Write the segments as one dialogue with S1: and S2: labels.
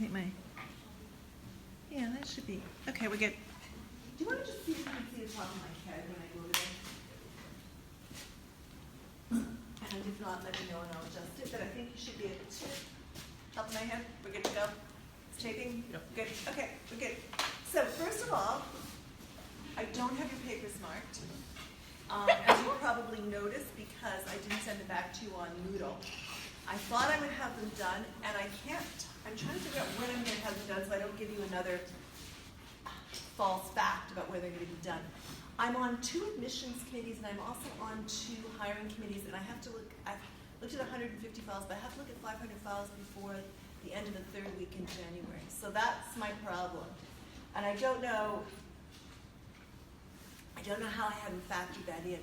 S1: take my... Yeah, that should be... Okay, we're good. Do you want to just see if you can see the top of my head when I go to it? And if not, let me know and I'll adjust it. But I think you should be able to. Top of my head, we're good to go? It's taping?
S2: Yep.
S1: Good. Okay, we're good. So first of all, I don't have your papers marked. As you probably noticed, because I didn't send them back to you on Moodle. I thought I would have them done, and I can't. I'm trying to figure out when I'm going to have them done so I don't give you another false fact about where they're going to be done. I'm on 2 admissions committees, and I'm also on 2 hiring committees, and I have to look. I've looked at 150 files, but I have to look at 500 files before the end of the 3rd week in January. So that's my problem. And I don't know how I haven't factored that in.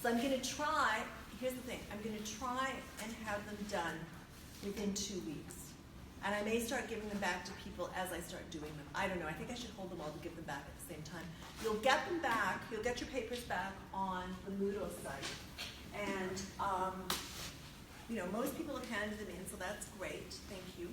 S1: So I'm going to try, here's the thing, I'm going to try and have them done within 2 weeks. And I may start giving them back to people as I start doing them. I don't know, I think I should hold them all to give them back at the same time. You'll get them back, you'll get your papers back on the Moodle site. And, you know, most people have handed them in, so that's great, thank you.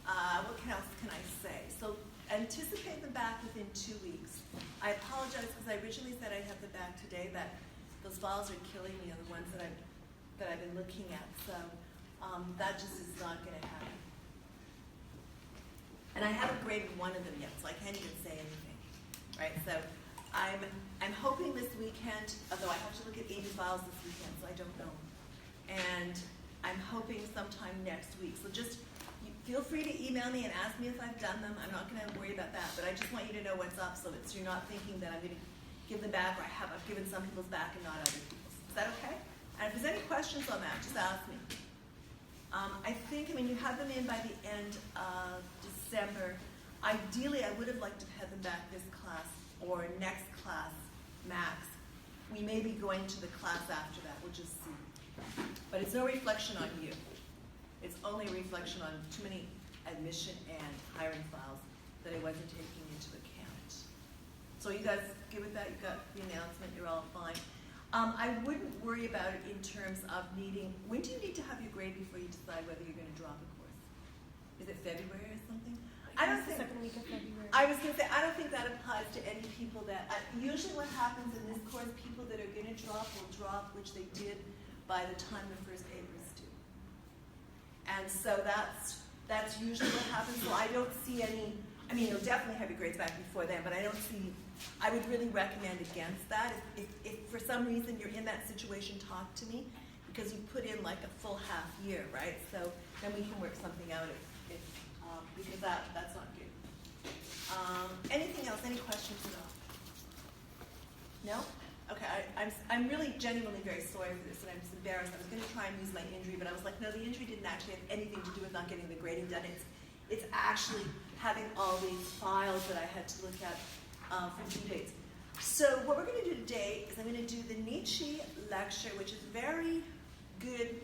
S1: What else can I say? So anticipate them back within 2 weeks. I apologize because I originally said I'd have them back today. That those files are killing me, are the ones that I've been looking at. So that just is not going to happen. And I haven't graded one of them yet, so I can't even say anything. Right? So I'm hoping this weekend, although I have to look at 80 files this weekend, so I don't know. And I'm hoping sometime next week. So just feel free to email me and ask me if I've done them. I'm not going to worry about that, but I just want you to know what's up so that you're not thinking that I'm going to give them back, or I've given some people's back and not other people's. Is that okay? And if there's any questions on that, just ask me. I mean, you have them in by the end of December. Ideally, I would have liked to have them back this class or next class, max. We may be going to the class after that, we'll just see. But it's no reflection on you. It's only a reflection on too many admission and hiring files that I wasn't taking into account. So you guys good with that? You got the announcement, you're all fine. I wouldn't worry about it in terms of needing, when do you need to have your grade before you decide whether you're going to drop a course? Is it February or something? I don't think,
S3: second week of February.
S1: I was going to say, I don't think that applies to any people that, usually what happens in this course, people that are going to drop will drop, which they did by the time the first paper is due. And so that's usually what happens. So I don't see any, I mean, you'll definitely have your grades back before then, but I don't see, I would really recommend against that. If for some reason you're in that situation, talk to me, because you put in like a full half year, right? So then we can work something out because that's not good. Anything else? Any questions at all? No? Okay, I'm really genuinely very sorry for this, and I'm just embarrassed. I was going to try and use my injury, but I was like, no, the injury didn't actually have anything to do with not getting the grading done. It's actually having all these files that I had to look at for due dates. So what we're going to do today is I'm going to do the Nietzsche lecture, which is very good.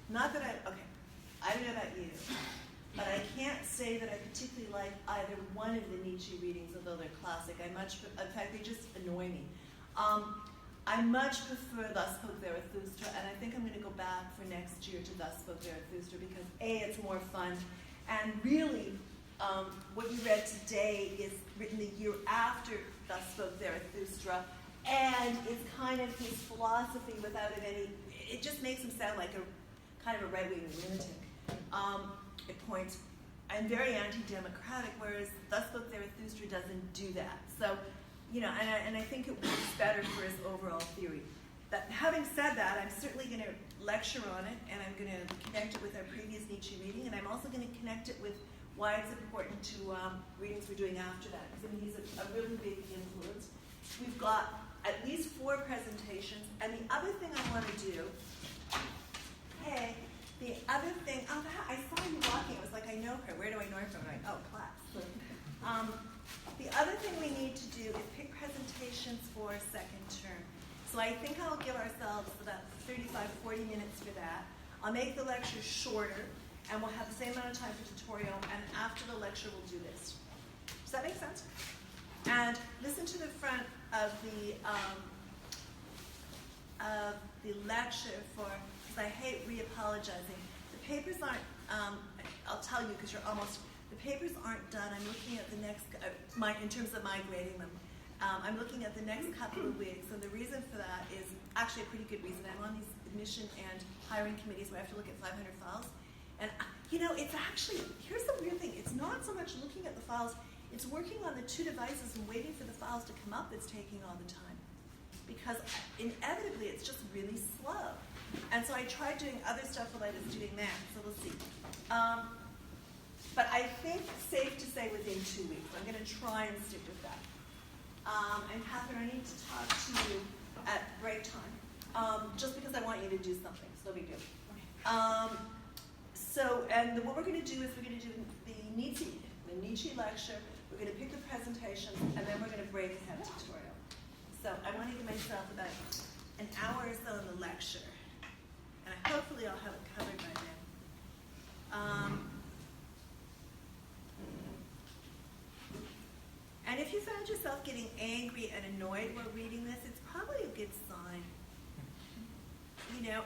S1: Not that I don't know about you, but I can't say that I particularly like either one of the Nietzsche readings, although they're classic. In fact, they just annoy me. I much prefer Thus Spoke Zarathustra, and I think I'm going to go back for next year to Thus Spoke Zarathustra because A, it's more fun, and really, what you read today is written the year after Thus Spoke Zarathustra, and it's kind of his philosophy without it just makes him sound like a kind of a right-wing lunatic. It points, and very anti-democratic, whereas Thus Spoke Zarathustra doesn't do that. So, you know, and I think it works better for his overall theory. But having said that, I'm certainly going to lecture on it, and I'm going to connect it with our previous Nietzsche reading, and I'm also going to connect it with why it's important to readings we're doing after that, because I mean, he's a really big influence. We've got at least 4 presentations, and the other thing I want to do, I saw you walking, I was like, I know her, where do I know her from? I'm like, oh, class. The other thing we need to do is pick presentations for second term. So I think I'll give ourselves about 35, 40 minutes for that. I'll make the lecture shorter, and we'll have the same amount of time for tutorial, and after the lecture we'll do this. Does that make sense? And listen to the front of the lecture because I hate re-apologizing. The papers aren't, I'll tell you because you're almost, The papers aren't done. I'm looking at the next, in terms of my grading them. I'm looking at the next couple of weeks, and the reason for that is actually a pretty good reason. I'm on these admission and hiring committees where I have to look at 500 files. And, it's actually, here's the weird thing. It's not so much looking at the files. It's working on the two devices and waiting for the files to come up that's taking all the time. Because inevitably, it's just really slow. And so I tried doing other stuff while I was doing that, so we'll see. But I think it's safe to say within 2 weeks. I'm going to try and stick with that. And Catherine, I need to talk to you at break time, just because I want you to do something. It's no big deal. Okay. What we're going to do is we're going to do the Nietzsche lecture. We're going to pick the presentations, and then we're going to break and have a tutorial. So I want to give myself about an hour or so in the lecture, and hopefully I'll have it covered by then. And if you found yourself getting angry and annoyed while reading this, it's probably a good sign.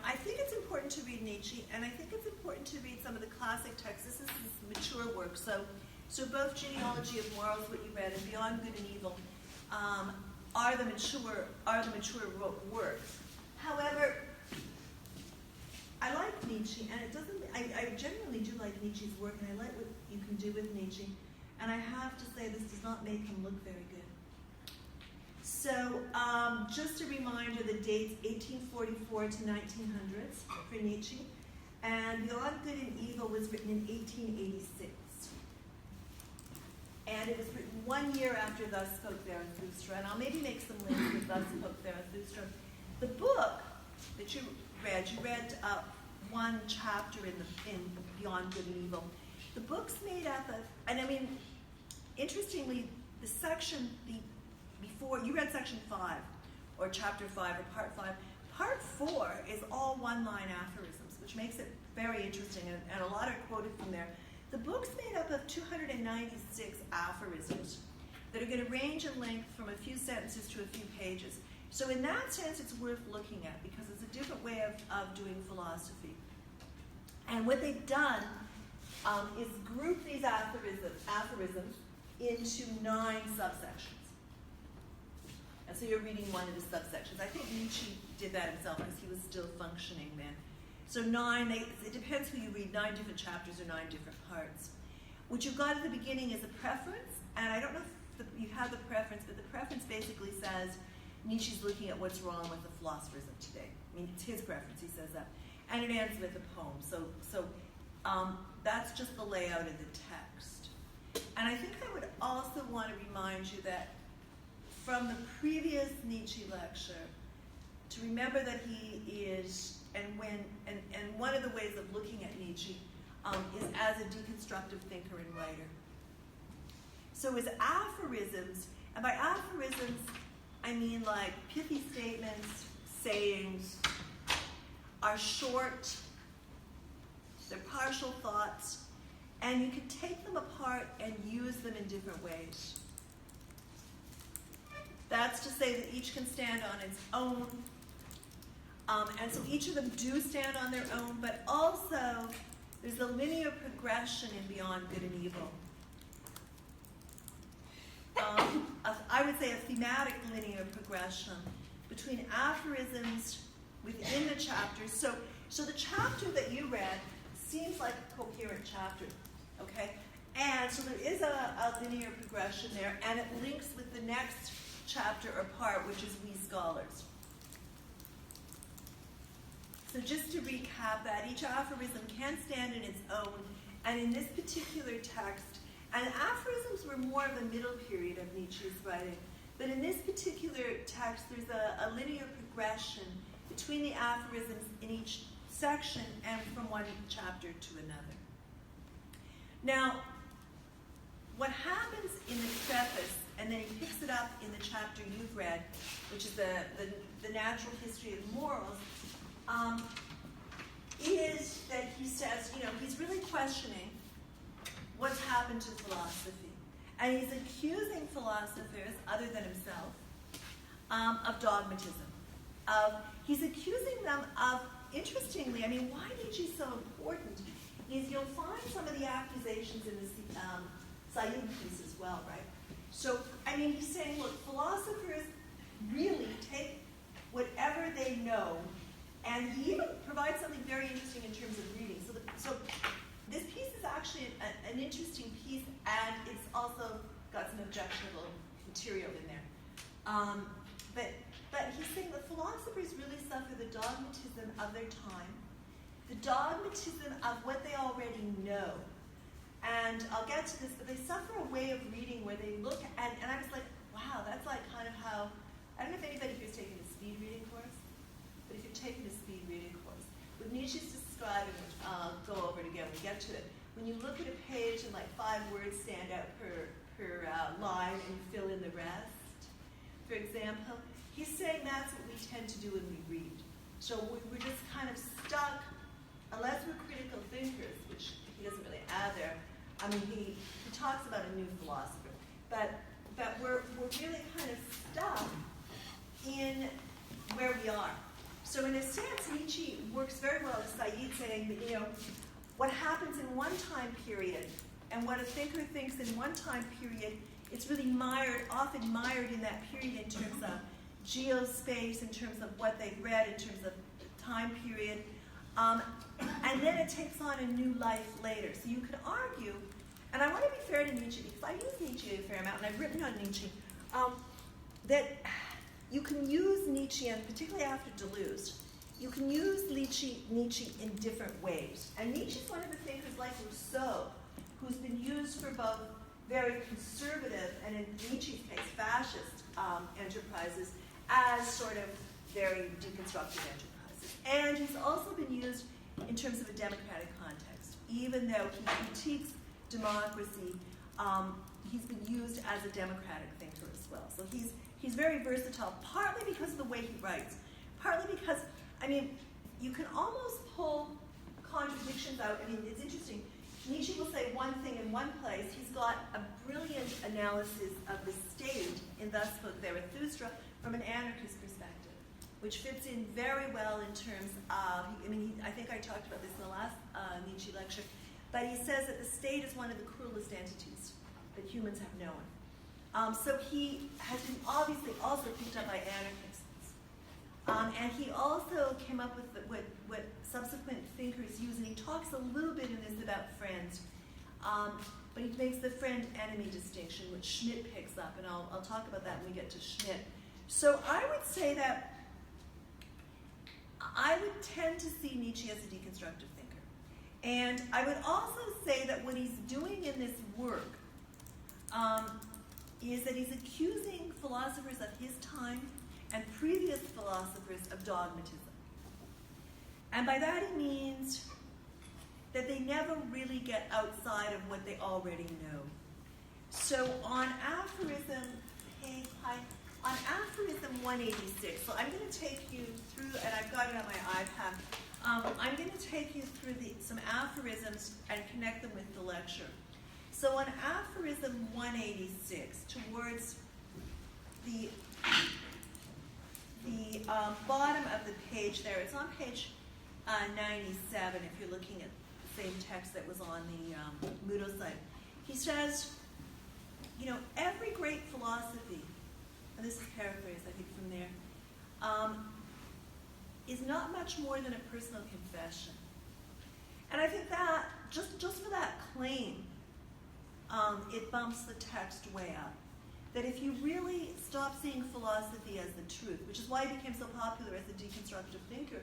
S1: I think it's important to read Nietzsche, and I think it's important to read some of the classic texts. This is mature work. So both Genealogy of Morals, what you read, and Beyond Good and Evil are the mature works. However, I like Nietzsche, and it doesn't. I generally do like Nietzsche's work, and I like what you can do with Nietzsche. And I have to say, this does not make him look very good. So, just a reminder, the dates 1844 to 1900s for Nietzsche, and Beyond Good and Evil was written in 1886. And it was written 1 year after Thus Spoke Zarathustra, and I'll maybe make some links with Thus Spoke Zarathustra. The book that you read one chapter in Beyond Good and Evil. The book's made up of, and interestingly, the section before, you read section 5, or chapter 5, or part 5. Part 4 is all one-line aphorisms, which makes it very interesting, and a lot are quoted from there. The book's made up of 296 aphorisms that are going to range in length from a few sentences to a few pages. So in that sense, it's worth looking at, because it's a different way of doing philosophy. And what they've done is group these aphorisms into 9 subsections. And so you're reading one of the subsections. I think Nietzsche did that himself because he was still functioning then. So 9, it depends who you read, 9 different chapters or 9 different parts. What you've got at the beginning is a preference, and I don't know if you have the preference, but the preference basically says Nietzsche's looking at what's wrong with the philosophers of today. It's his preference, he says that. And it ends with a poem. So that's just the layout of the text. And I think I would also want to remind you that from the previous Nietzsche lecture, to remember that he is, and one of the ways of looking at Nietzsche is as a deconstructive thinker and writer. So his aphorisms, and by aphorisms, I mean like pithy statements, sayings, are short, they're partial thoughts, and you can take them apart and use them in different ways. That's to say that each can stand on its own, and so each of them do stand on their own, but also there's a linear progression in Beyond Good and Evil. I would say a thematic linear progression between aphorisms within the chapters. So the chapter that you read seems like a coherent chapter, okay? And so there is a linear progression there, and it links with the next chapter or part, which is We Scholars. So just to recap that, each aphorism can stand in its own, and in this particular text, and aphorisms were more of the middle period of Nietzsche's writing, but in this particular text, there's a linear progression between the aphorisms in each section and from one chapter to another. Now, what happens in the preface, and then he picks it up in the chapter you've read, which is the natural history of morals, is that he says, he's really questioning what's happened to philosophy. And he's accusing philosophers, other than himself, of dogmatism. He's accusing them of, interestingly, why Nietzsche is so important is you'll find some of the accusations in Said piece as well, right? So, I mean, he's saying, look, philosophers really take whatever they know, and he even provides something very interesting in terms of reading. So this piece is actually an interesting piece, and it's also got some objectionable material in there. But he's saying that philosophers really suffer the dogmatism of their time, the dogmatism of what they already know. And I'll get to this, but they suffer a way of reading where they look at, and I was like, wow, that's like kind of how, I don't know if anybody here's taken a speed reading course, but if you're taking a speed reading course, what Nietzsche's describing, which I'll go over it again when we get to it, when you look at a page and like 5 words stand out per line and you fill in the rest, for example, he's saying that's what we tend to do when we read. So we're just kind of stuck, unless we're critical thinkers, which he doesn't really add there. I mean, he talks about a new philosopher, but we're really kind of stuck in where we are. So in a sense, Nietzsche works very well as Said, saying that, you know, what happens in one time period and what a thinker thinks in one time period, it's really often mired in that period in terms of geospace, in terms of what they've read, in terms of time period. And then it takes on a new life later. So you could argue, and I want to be fair to Nietzsche, because I use Nietzsche a fair amount, and I've written on Nietzsche, that you can use Nietzsche, and particularly after Deleuze, you can use Nietzsche in different ways. And Nietzsche's one of the thinkers like Rousseau, who's been used for both very conservative, and in Nietzsche's case, fascist enterprises, as sort of very deconstructive enterprises. And he's also been used in terms of a democratic context. Even though he critiques democracy, he's been used as a democratic thinker as well. So he's very versatile, partly because of the way he writes, partly because, I mean, you can almost pull contradictions out. I mean, it's interesting. Nietzsche will say one thing in one place. He's got a brilliant analysis of the state in Thus Spoke Zarathustra from an anarchist perspective, which fits in very well in terms of, I think I talked about this in the last Nietzsche lecture, but he says that the state is one of the cruelest entities that humans have known. So he has been obviously also picked up by anarchists. And he also came up with what subsequent thinkers use, and he talks a little bit in this about friends, but he makes the friend-enemy distinction, which Schmidt picks up, and I'll talk about that when we get to Schmidt. So I would say that I would tend to see Nietzsche as a deconstructive thinker. And I would also say that what he's doing in this work is that he's accusing philosophers of his time and previous philosophers of dogmatism. And by that he means that they never really get outside of what they already know. So on aphorism 186, so I'm going to take you through, and I've got it on my iPad, I'm going to take you through some aphorisms and connect them with the lecture. So on aphorism 186, towards the bottom of the page there, it's on page 97 if you're looking at the same text that was on the Moodle site. He says, you know, every great philosophy, and this is paraphrased, I think, from there, is not much more than a personal confession. And I think that, just for that claim, it bumps the text way up. That if you really stop seeing philosophy as the truth, which is why he became so popular as a deconstructive thinker,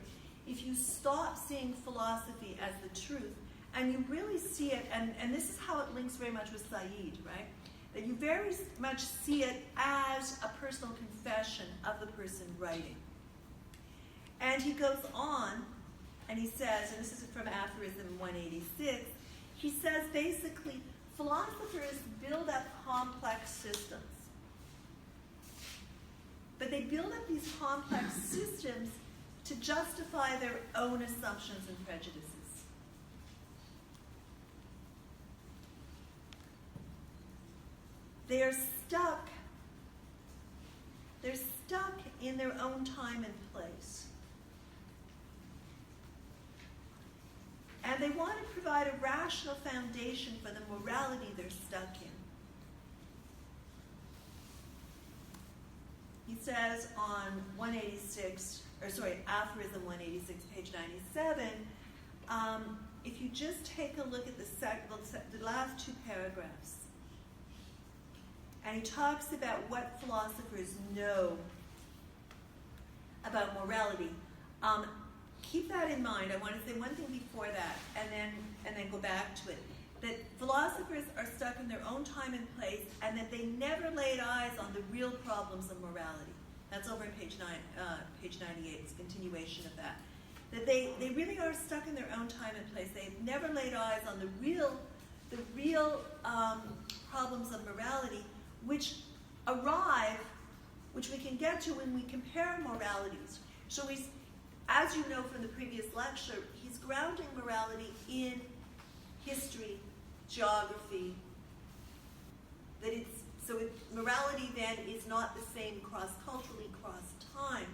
S1: if you stop seeing philosophy as the truth, and you really see it, and this is how it links very much with Said, right? That you very much see it as a personal confession of the person writing. And he goes on, and he says, and this is from aphorism 186, he says basically, philosophers build up complex systems. But they build up these complex systems to justify their own assumptions and prejudices. They're stuck in their own time and place. And they want to provide a rational foundation for the morality they're stuck in. says on 186, aphorism 186, page 97, if you just take a look at the last two paragraphs, and he talks about what philosophers know about morality. Keep that in mind. I want to say one thing before that, and then go back to it. That philosophers are stuck in their own time and place, and that they never laid eyes on the real problems of morality. That's over on page 98. It's a continuation of that. That they really are stuck in their own time and place. They've never laid eyes on the real problems of morality, which we can get to when we compare moralities. So as you know from the previous lecture, he's grounding morality in history, geography. Morality then is not the same cross-culturally, cross-time.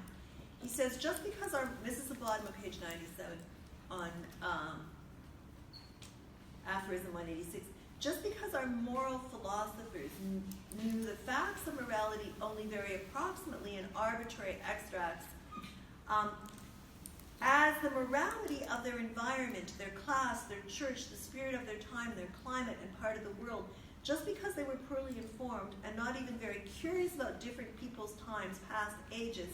S1: He says just because this is the bottom of page 97 on aphorism 186, just because our moral philosophers knew the facts of morality only very approximately in arbitrary extracts, as the morality of their environment, their class, their church, the spirit of their time, their climate, and part of the world, just because they were poorly informed and not even very curious about different people's times, past ages,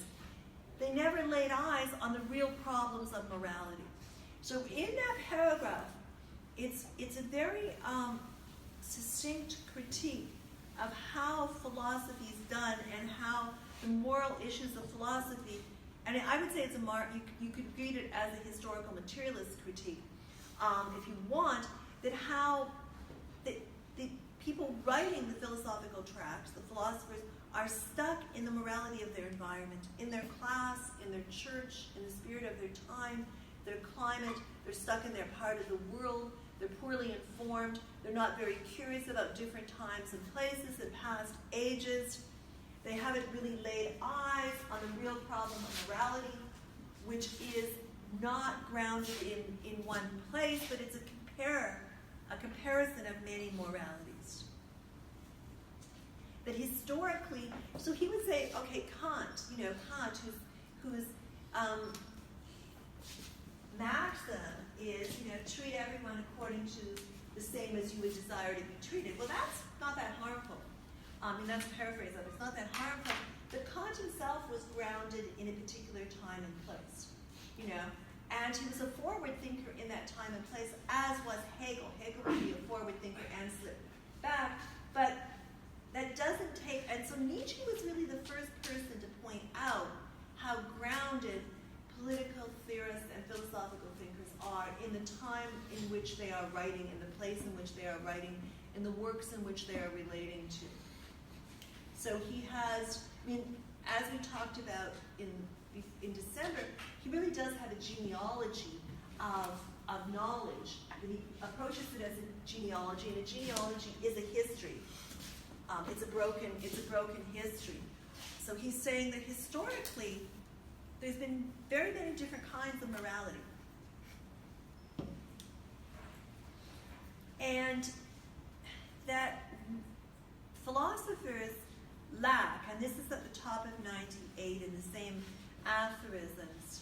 S1: they never laid eyes on the real problems of morality. So in that paragraph, it's a very succinct critique of how philosophy is done and how the moral issues of philosophy, and I would say it's you could read it as a historical materialist critique, if you want, that how the people writing the philosophical tracts, the philosophers, are stuck in the morality of their environment, in their class, in their church, in the spirit of their time, their climate. They're stuck in their part of the world. They're poorly informed. They're not very curious about different times and places and past ages. They haven't really laid eyes on the real problem of morality, which is not grounded in one place, but it's a comparison of many moralities. That historically, so he would say, okay, Kant, whose maxim is, treat everyone according to the same as you would desire to be treated. Well, that's not that harmful. That's a paraphrase of it. It's not that harmful. But Kant himself was grounded in a particular time and place, and he was a forward thinker in that time and place, as was Hegel. Hegel would be a forward thinker and slip back, but that doesn't take, and so Nietzsche was really the first person to point out how grounded political theorists and philosophical thinkers are in the time in which they are writing, in the place in which they are writing, in the works in which they are relating to. So he has, as we talked about in December, he really does have a genealogy of knowledge. And he approaches it as a genealogy, and a genealogy is a history. It's a broken history. So he's saying that historically, there's been very many different kinds of morality. And that philosophers lack, and this is at the top of 98 in the same aphorisms,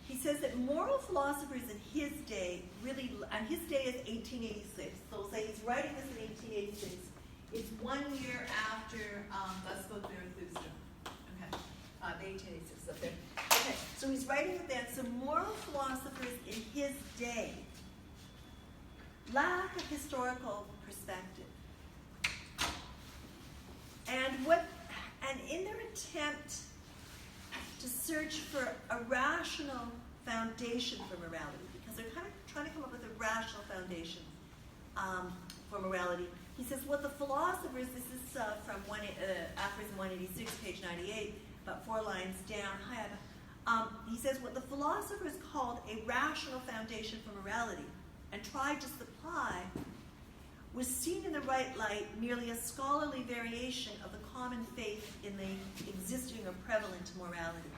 S1: he says that moral philosophers in his day really, and his day is 1886, so we'll say he's writing this in 1886. It's 1 year after Thus Spoke Zarathustra. Okay, the 1886 is up there. Okay, so he's writing it then. So moral philosophers in his day lack a historical perspective. And in their attempt to search for a rational foundation for morality, because they're kind of trying to come up with a rational foundation for morality, he says, what the philosophers, this is from aphorism 186, page 98, about 4 lines down. He says, what the philosophers called a rational foundation for morality and tried to supply was seen in the right light merely a scholarly variation of the common faith in the existing or prevalent morality.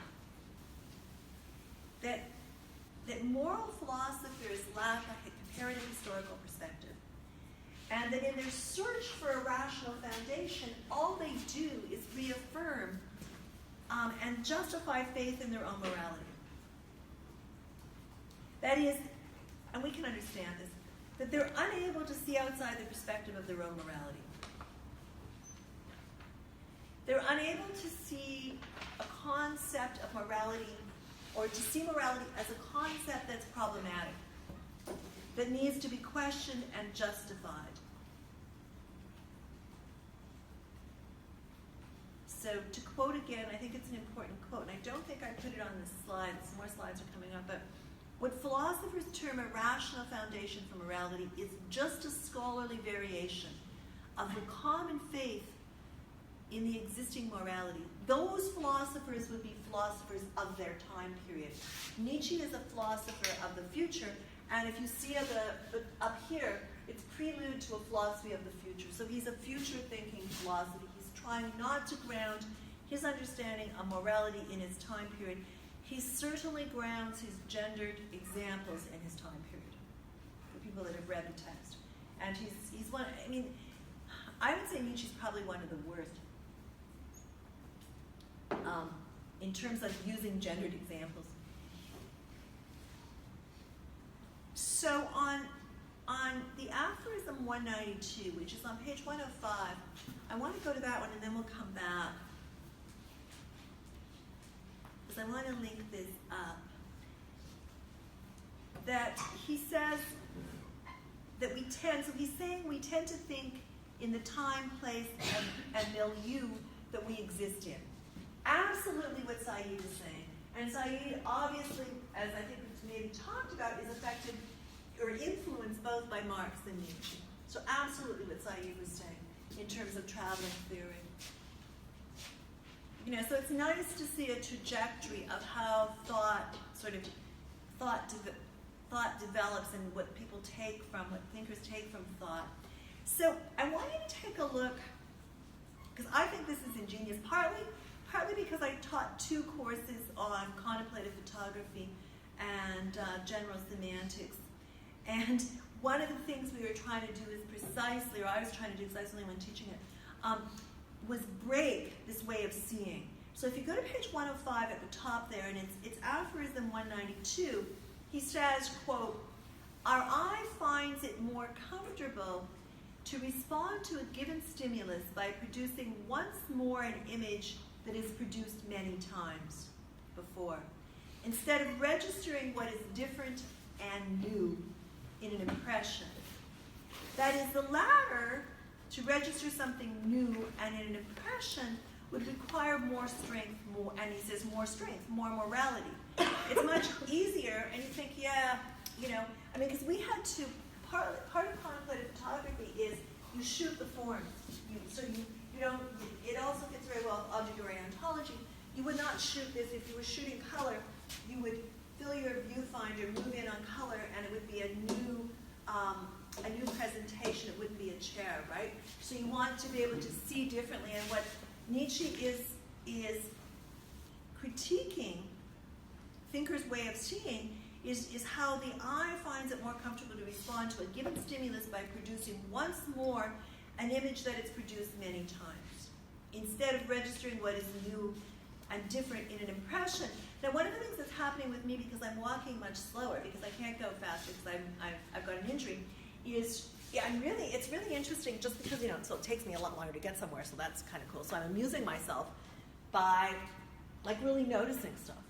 S1: That moral philosophers lack a comparative historical perspective. And that in their search for a rational foundation, all they do is reaffirm and justify faith in their own morality. That is, and we can understand this, that they're unable to see outside the perspective of their own morality. They're unable to see a concept of morality, or to see morality as a concept that's problematic, that needs to be questioned and justified. So to quote again, I think it's an important quote, and I don't think I put it on the slides. More slides are coming up, but what philosophers term a rational foundation for morality is just a scholarly variation of the common faith in the existing morality. Those philosophers would be philosophers of their time period. Nietzsche is a philosopher of the future, and if you see up here, it's prelude to a philosophy of the future. So he's a future-thinking philosophy. He's trying not to ground his understanding of morality in his time period. He certainly grounds his gendered examples in his time period, for people that have read the text. And he's one, I mean, I would say Nietzsche's probably one of the worst in terms of using gendered examples. So on the aphorism 192, which is on page 105, I want to go to that one and then we'll come back, because I want to link this up. That he says that we tend, so he's saying we tend to think in the time, place, and milieu that we exist in. Absolutely what Said is saying. And Said, obviously, as I think it's maybe talked about, is affected or influenced both by Marx and Nietzsche. So absolutely what Said was saying in terms of traveling theory. You know, so it's nice to see a trajectory of how thought develops and what people take from, what thinkers take from thought. So I want you to take a look, because I think this is ingenious, partly because I taught 2 courses on contemplative photography and general semantics. And one of the things we were trying to do is precisely, or I was trying to do precisely when teaching it, was break this way of seeing. So if you go to page 105 at the top there, and it's aphorism 192, he says, quote, "Our eye finds it more comfortable to respond to a given stimulus by producing once more an image that is produced many times before, instead of registering what is different and new in an impression. That is, the latter, to register something new and in an impression, would require more strength, and he says more strength, more morality. It's much easier, and you think, yeah, you know, I mean, because we had to, part of contemplative photography is you shoot the forms. You don't, it also fits very well with object-oriented ontology. You would not shoot this, if you were shooting color, you would fill your viewfinder, move in on color, and it would be a new presentation. It wouldn't be a chair, right? So you want to be able to see differently, and what Nietzsche is critiquing thinkers' way of seeing is how the eye finds it more comfortable to respond to a given stimulus by producing once more an image that it's produced many times, instead of registering what is new and different in an impression. Now, one of the things that's happening with me, because I'm walking much slower, because I can't go faster because I've got an injury, is it's really interesting, just because, you know, so it takes me a lot longer to get somewhere, so that's kind of cool. So I'm amusing myself by, like, really noticing stuff.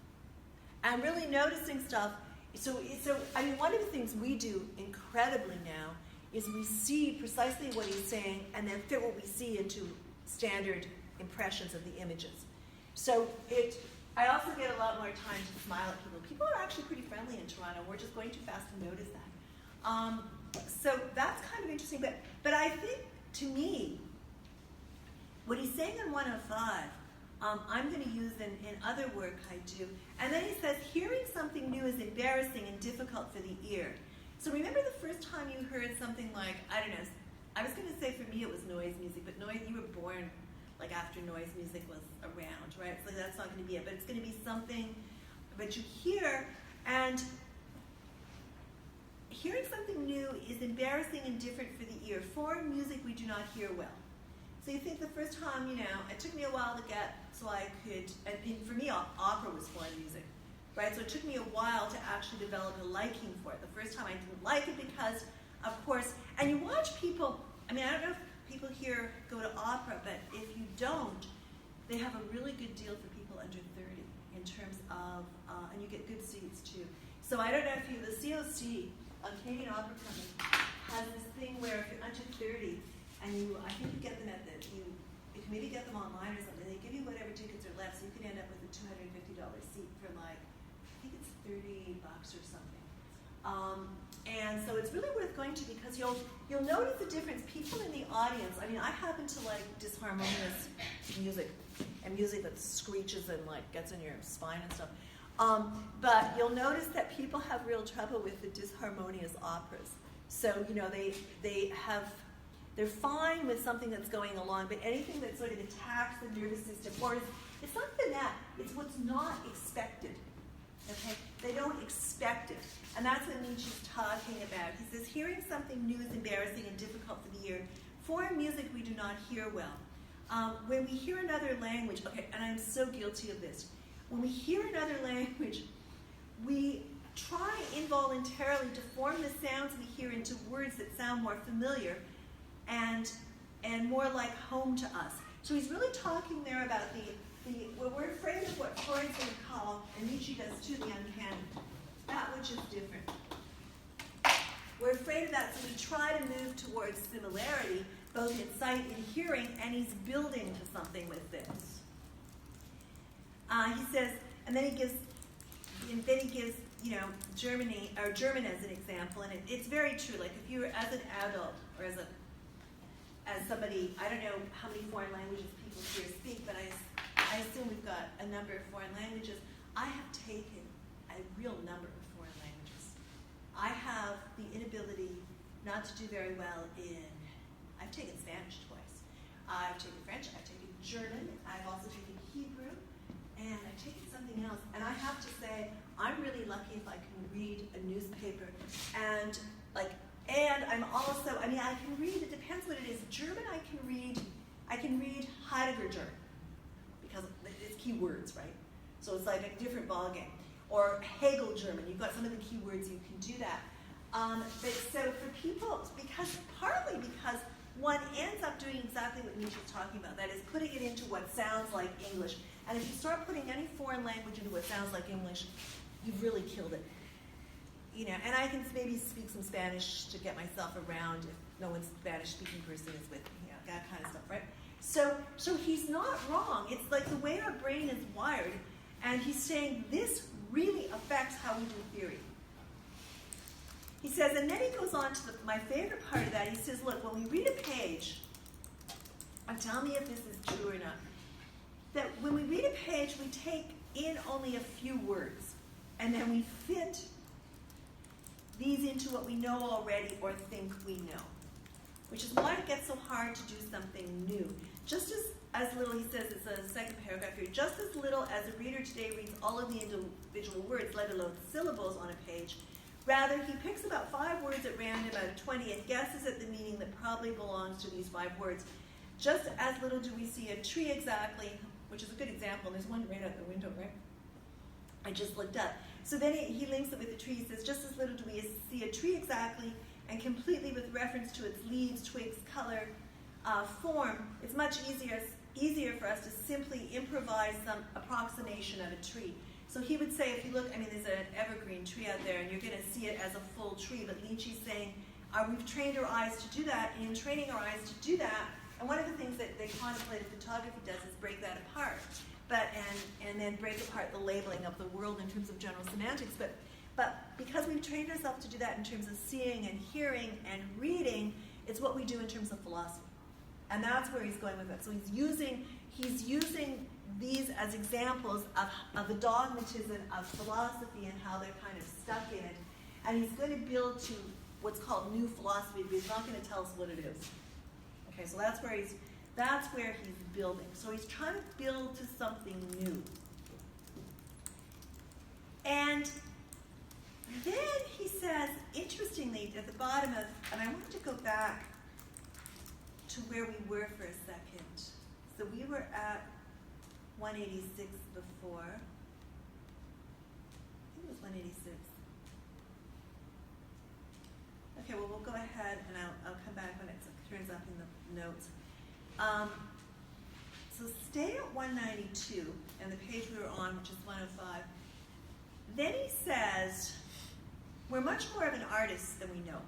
S1: And really noticing stuff, so I mean, one of the things we do incredibly now is we see precisely what he's saying and then fit what we see into standard impressions of the images. So I also get a lot more time to smile at people. People are actually pretty friendly in Toronto. We're just going too fast to notice that. So that's kind of interesting. But I think, to me, what he's saying in 105, I'm going to use in other work I do. And then he says, hearing something new is embarrassing and difficult for the ear. So remember the first time you heard something like, I don't know, I was going to say for me it was noise music, but you were born like after noise music was around, right? So that's not going to be it, but it's going to be something that you hear, and hearing something new is embarrassing and different for the ear. Foreign music we do not hear well. So you think the first time, it took me a while to get, so I could, and for me, opera was foreign music, right? So it took me a while to actually develop a liking for it. The first time I didn't like it because, of course, and you watch people, I don't know if people here go to opera, but if you don't, they have a really good deal for people under 30 in terms of, and you get good seats too. So I don't know if the COC, Canadian Opera Company, has this thing where if you're under 30, and I think you get them you can maybe get them online or something. They give you whatever tickets are left, so you can end up with a $250 seat for I think it's $30 or something. And so it's really worth going to because you'll notice the difference. People in the audience, I happen to like disharmonious music and music that screeches and like gets in your spine and stuff. But you'll notice that people have real trouble with the disharmonious operas. So they're fine with something that's going along, but anything that sort of attacks the nervous system, or it's not even that, it's what's not expected. Okay? They don't expect it. And that's what Nietzsche's talking about. He says, hearing something new is embarrassing and difficult for the ear. Foreign music we do not hear well. When we hear another language, okay, and I'm so guilty of this, when we hear another language, we try involuntarily to form the sounds we hear into words that sound more familiar and more like home to us. So he's really talking there about we're afraid of what Freud's going to call, and Nietzsche does too, the uncanny, that which is different. We're afraid of that, so we try to move towards similarity, both in sight and hearing, and he's building to something with this. He says, and then he gives German as an example, and it's very true. Like if you're as an adult or as somebody, I don't know how many foreign languages people here speak, but I assume we've got a number of foreign languages. I have taken a real number of foreign languages. I have the inability not to do very well I've taken Spanish twice. I've taken French, I've taken German, I've also taken Hebrew, and I've taken something else. And I have to say, I'm really lucky if I can read a newspaper. And I'm also, I can read, it depends what it is. German I can read Heidegger German, because it's keywords, right? So it's like a different ballgame. Or Hegel German, you've got some of the keywords, you can do that. But so for people, partly because one ends up doing exactly what Nietzsche's talking about, that is putting it into what sounds like English. And if you start putting any foreign language into what sounds like English, you've really killed it. And I can maybe speak some Spanish to get myself around if no one's Spanish-speaking person is with me, that kind of stuff, right? So he's not wrong. It's like the way our brain is wired, and he's saying this really affects how we do theory. He says, and then he goes on to my favorite part of that. He says, look, when we read a page, and tell me if this is true or not, that when we read a page, we take in only a few words, and then we fit these into what we know already or think we know, which is why it gets so hard to do something new. Just as little, he says, it's a second paragraph here, just as little as a reader today reads all of the individual words, let alone syllables on a page. Rather, he picks about 5 words at random out of 20 and guesses at the meaning that probably belongs to these 5 words. Just as little do we see a tree exactly, which is a good example. There's one right out the window, right? I just looked up. So then he links it with the tree. He says, just as little do we see a tree exactly and completely with reference to its leaves, twigs, color, form. It's much easier for us to simply improvise some approximation of a tree. So he would say, if you look, there's an evergreen tree out there, and you're going to see it as a full tree. But Nietzsche's saying, we've trained our eyes to do that, and in training our eyes to do that, and one of the things that the contemplative photography does is break that apart, and then break apart the labeling of the world in terms of general semantics. But because we've trained ourselves to do that in terms of seeing and hearing and reading, it's what we do in terms of philosophy. And that's where he's going with it. So he's using these as examples of the dogmatism of philosophy and how they're kind of stuck in it. And he's going to build to what's called new philosophy, but he's not going to tell us what it is. Okay, so that's where he's building. So he's trying to build to something new. And then he says, interestingly, at the bottom of, and I want to go back to where we were for a second. So we were at 186 before. I think it was 186. Okay, well, we'll go ahead and I'll come back when it turns up in the notes. So stay at 192, and the page we were on, which is 105. Then he says, we're much more of an artist than we know.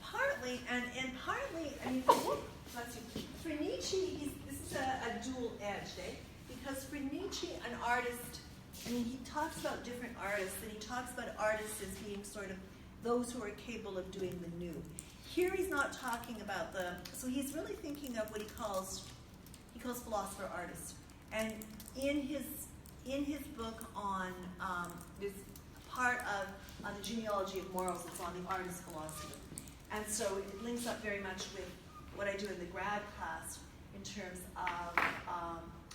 S1: Partly, and partly, I mean, for Nietzsche, this is a dual edge, eh? Because for Nietzsche, an artist, I mean, he talks about different artists, and he talks about artists as being sort of those who are capable of doing the new. Here he's not talking about so he's really thinking of what he calls philosopher artists. And in his book on, there's part of the Genealogy of Morals, it's on the artist philosopher. And so it links up very much with what I do in the grad class in terms of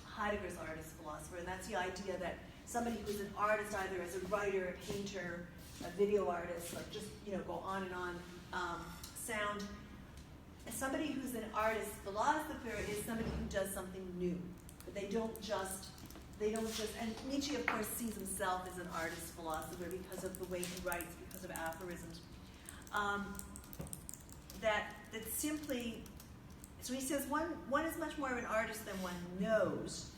S1: Heidegger's artist philosopher. And that's the idea that somebody who's an artist, either as a writer, a painter, a video artist, like just, go on and on, sound. And somebody who's an artist philosopher is somebody who does something new. But they don't just, and Nietzsche, of course, sees himself as an artist philosopher because of the way he writes, because of aphorisms. That simply, so he says one is much more of an artist than one knows.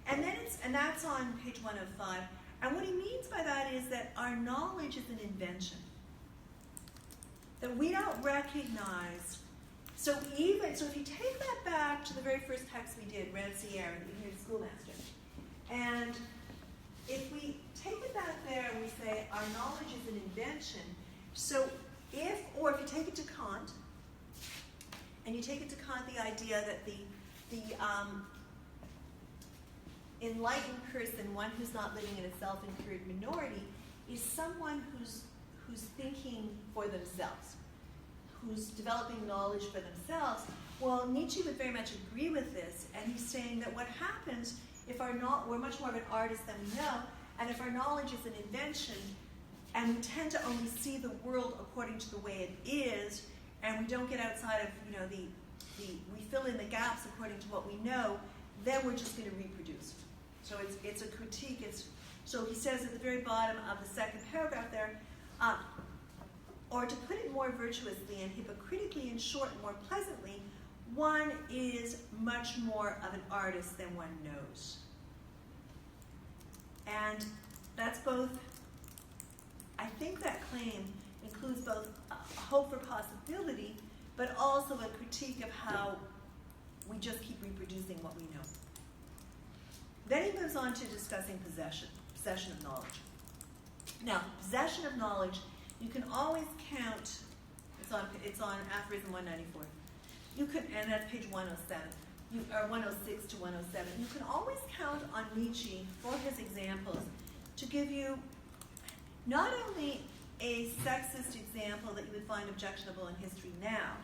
S1: And then and that's on page 105. And what he means by that is that our knowledge is an invention. That we don't recognize. So if you take that back to the very first text we did, Rancière, the schoolmaster, and if we take it back there and we say our knowledge is an invention, so if you take it to Kant, and you take it to Kant the idea that the enlightened person, one who's not living in a self-incurred minority, is someone who's thinking for themselves, who's developing knowledge for themselves. Well, Nietzsche would very much agree with this, and he's saying that what happens if we're much more of an artist than we know, and if our knowledge is an invention, and we tend to only see the world according to the way it is, and we don't get outside of, we fill in the gaps according to what we know, then we're just going to reproduce. So it's a critique. So he says at the very bottom of the second paragraph there, or to put it more virtuously and hypocritically and short and more pleasantly, one is much more of an artist than one knows. And that's both, I think that claim includes both a hope for possibility, but also a critique of how we just keep reproducing what we know. Then he moves on to discussing possession of knowledge. Now, possession of knowledge, you can always count, it's on aphorism 194. And that's page 107, or 106 to 107. You can always count on Nietzsche for his examples to give you not only a sexist example that you would find objectionable in history now,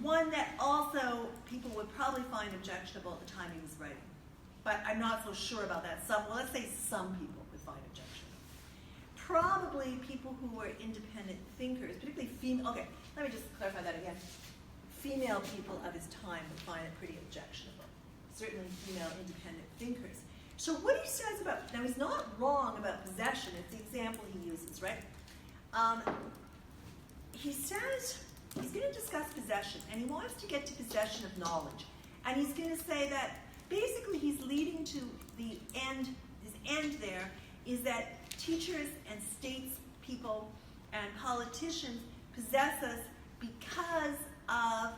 S1: one that also people would probably find objectionable at the time he was writing. But I'm not so sure about that. Let's say some people would find objectionable. Probably people who were independent thinkers, particularly female. Okay, let me just clarify that again. Female people of his time would find it pretty objectionable. Certainly female independent thinkers. So what he says about, now he's not wrong about possession, it's the example he uses, right? He says, he's going to discuss possession, and he wants to get to possession of knowledge. And he's going to say that basically he's leading to the end, his end there, is that teachers and statespeople and politicians possess us because of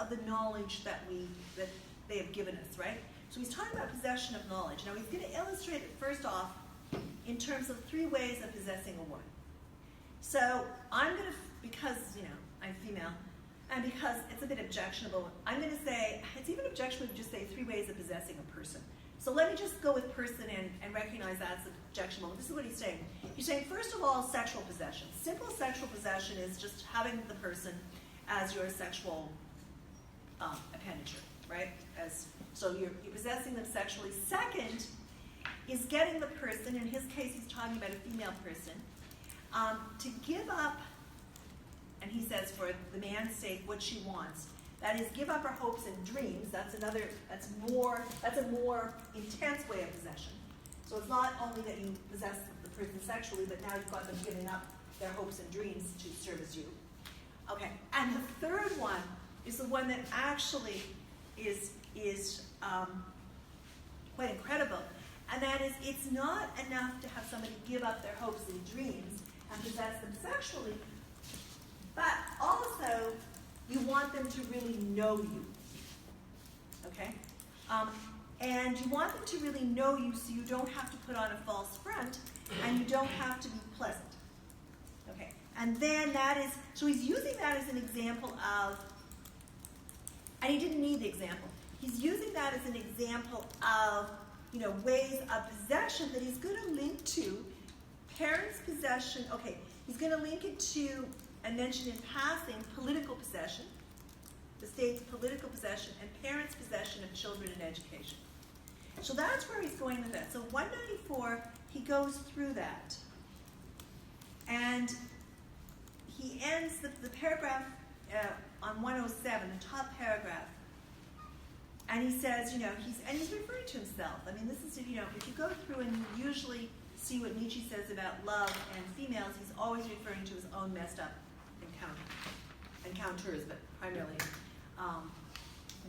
S1: the knowledge that they have given us, right? So he's talking about possession of knowledge. Now he's going to illustrate it first off in terms of 3 ways of possessing a woman. So I'm going to, because, I'm female, and because it's a bit objectionable, I'm going to say, it's even objectionable to just say 3 ways of possessing a person. So let me just go with person and recognize that's objectionable. This is what he's saying. He's saying, first of all, sexual possession. Simple sexual possession is just having the person as your sexual appendage, right? So you're possessing them sexually. Second is getting the person, in his case he's talking about a female person, to give up and he says, for the man's sake, what she wants. That is, give up her hopes and dreams. That's a more intense way of possession. So it's not only that you possess the person sexually, but now you've got them giving up their hopes and dreams to service you. Okay, and the third one is the one that actually is quite incredible, and that is, it's not enough to have somebody give up their hopes and dreams and possess them sexually, but also you want them to really know you, okay? And you want them to really know you so you don't have to put on a false front and you don't have to be pleasant, okay? And then that is, so he's using that as an example of, and he didn't need the example. He's using that as an example of, ways of possession that he's going to link to parents' possession. Okay, he's going to link it to, and mention in passing, political possession, the state's political possession, and parents' possession of children and education. So that's where he's going with that. So 194, he goes through that. And he ends the paragraph on 107, the top paragraph. And he says, he's referring to himself. I mean, this is, if you go through and you usually see what Nietzsche says about love and females, he's always referring to his own messed up encounters, but primarily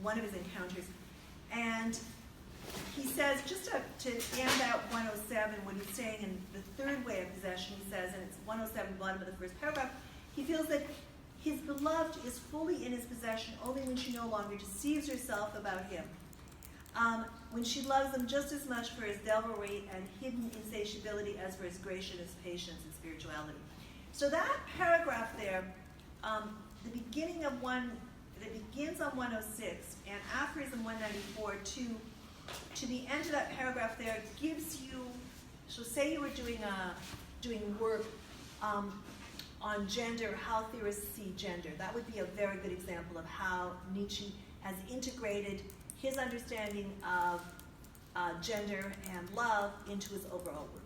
S1: one of his encounters. And he says, just to end out 107, what he's saying in the third way of possession, he says, and it's 107, bottom of the first paragraph, he feels that his beloved is fully in his possession only when she no longer deceives herself about him. When she loves him just as much for his devilry and hidden insatiability as for his gracious patience and spirituality. So that paragraph there, the beginning of that begins on 106 and after is in 194 to the end of that paragraph there gives you, so say you were doing work on gender, how theorists see gender. That would be a very good example of how Nietzsche has integrated his understanding of gender and love into his overall work.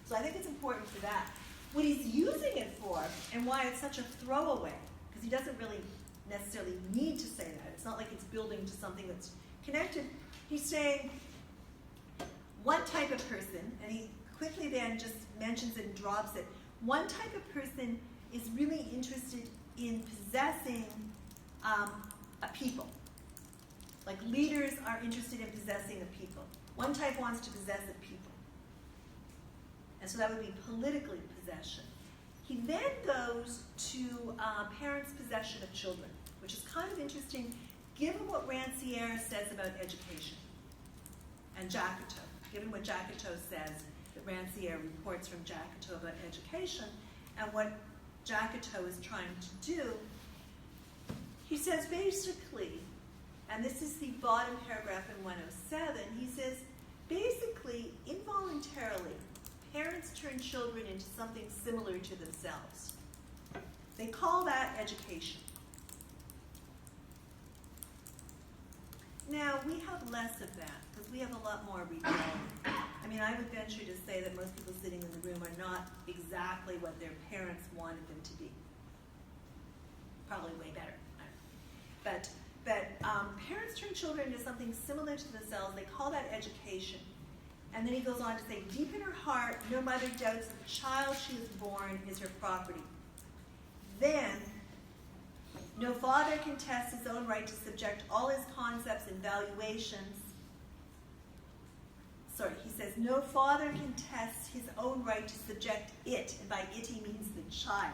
S1: So I think it's important for that. What he's using it for, and why it's such a throwaway, because he doesn't really necessarily need to say that. It's not like it's building to something that's connected. He's saying one type of person, and he quickly then just mentions it and drops it. One type of person is really interested in possessing a people. Like leaders are interested in possessing a people. One type wants to possess a people. And so that would be politically possession. He then goes to parents' possession of children, which is kind of interesting given what Rancière says about education and Jacotot. Given what Jacotot says, that Rancière reports from Jacotot about education, and what Jacotot is trying to do, he says basically, and this is the bottom paragraph in 107, he says, basically, involuntarily, parents turn children into something similar to themselves. They call that education. Now, we have less of that, because we have a lot more reality. I mean, I would venture to say that most people sitting in the room are not exactly what their parents wanted them to be. Probably way better. But parents turn children into something similar to themselves. They call that education. And then he goes on to say, deep in her heart, no mother doubts that the child she has born is her property. Then, no father contests his own right to subject all his concepts and valuations. Sorry, he says, no father contests his own right to subject it, and by it he means the child.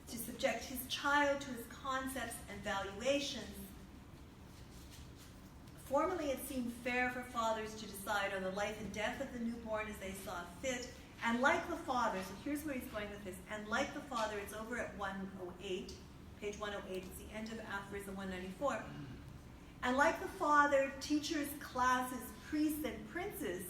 S1: To subject his child to his concepts and valuations. Formerly it seemed fair for fathers to decide on the life and death of the newborn as they saw fit, and like the father, so here's where he's going with this, and like the father, it's over at 108, page 108, it's the end of aphorism 194. And like the father, teachers, classes, priests, and princes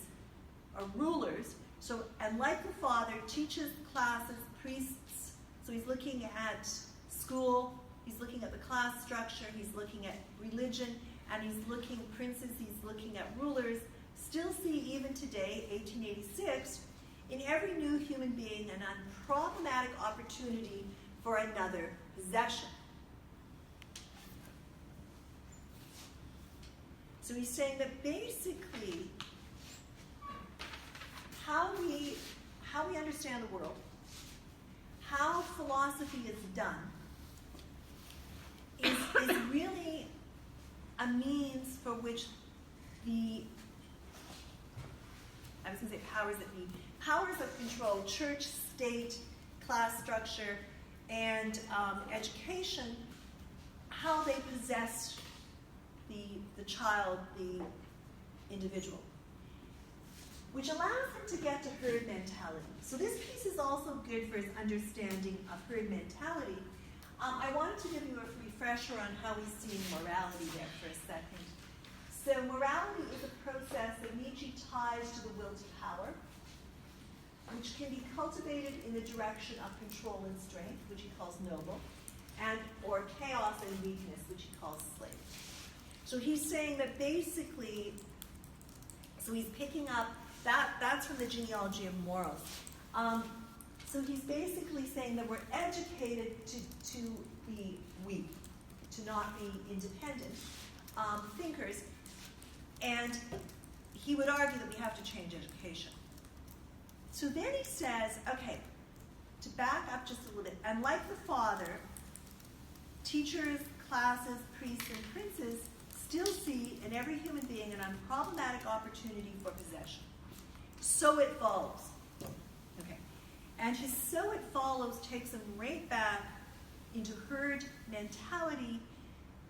S1: are rulers. So, and like the father, teachers, classes, priests, so he's looking at school, he's looking at the class structure, he's looking at religion, and he's looking princes, he's looking at rulers, still see even today, 1886, in every new human being an unproblematic opportunity for another possession. So he's saying that basically how we understand the world, how philosophy is done, is really a means for which powers of control, church, state, class structure, and education, how they possess the child, the individual, which allows him to get to herd mentality. So this piece is also good for his understanding of herd mentality. I wanted to give you a refresher on how he's seeing morality there for a second. So morality is a process that Nietzsche ties to the will to power, which can be cultivated in the direction of control and strength, which he calls noble, or chaos and weakness, which he calls slave. So he's saying that basically, so he's picking up, that's from the Genealogy of Morals. So he's basically saying that we're educated to be weak, to not be independent thinkers, and he would argue that we have to change education. So then he says, okay, to back up just a little bit, and like the Father, teachers, classes, priests, and princes still see in every human being an unproblematic opportunity for possession. So it follows. Okay. And his so it follows takes him right back into herd mentality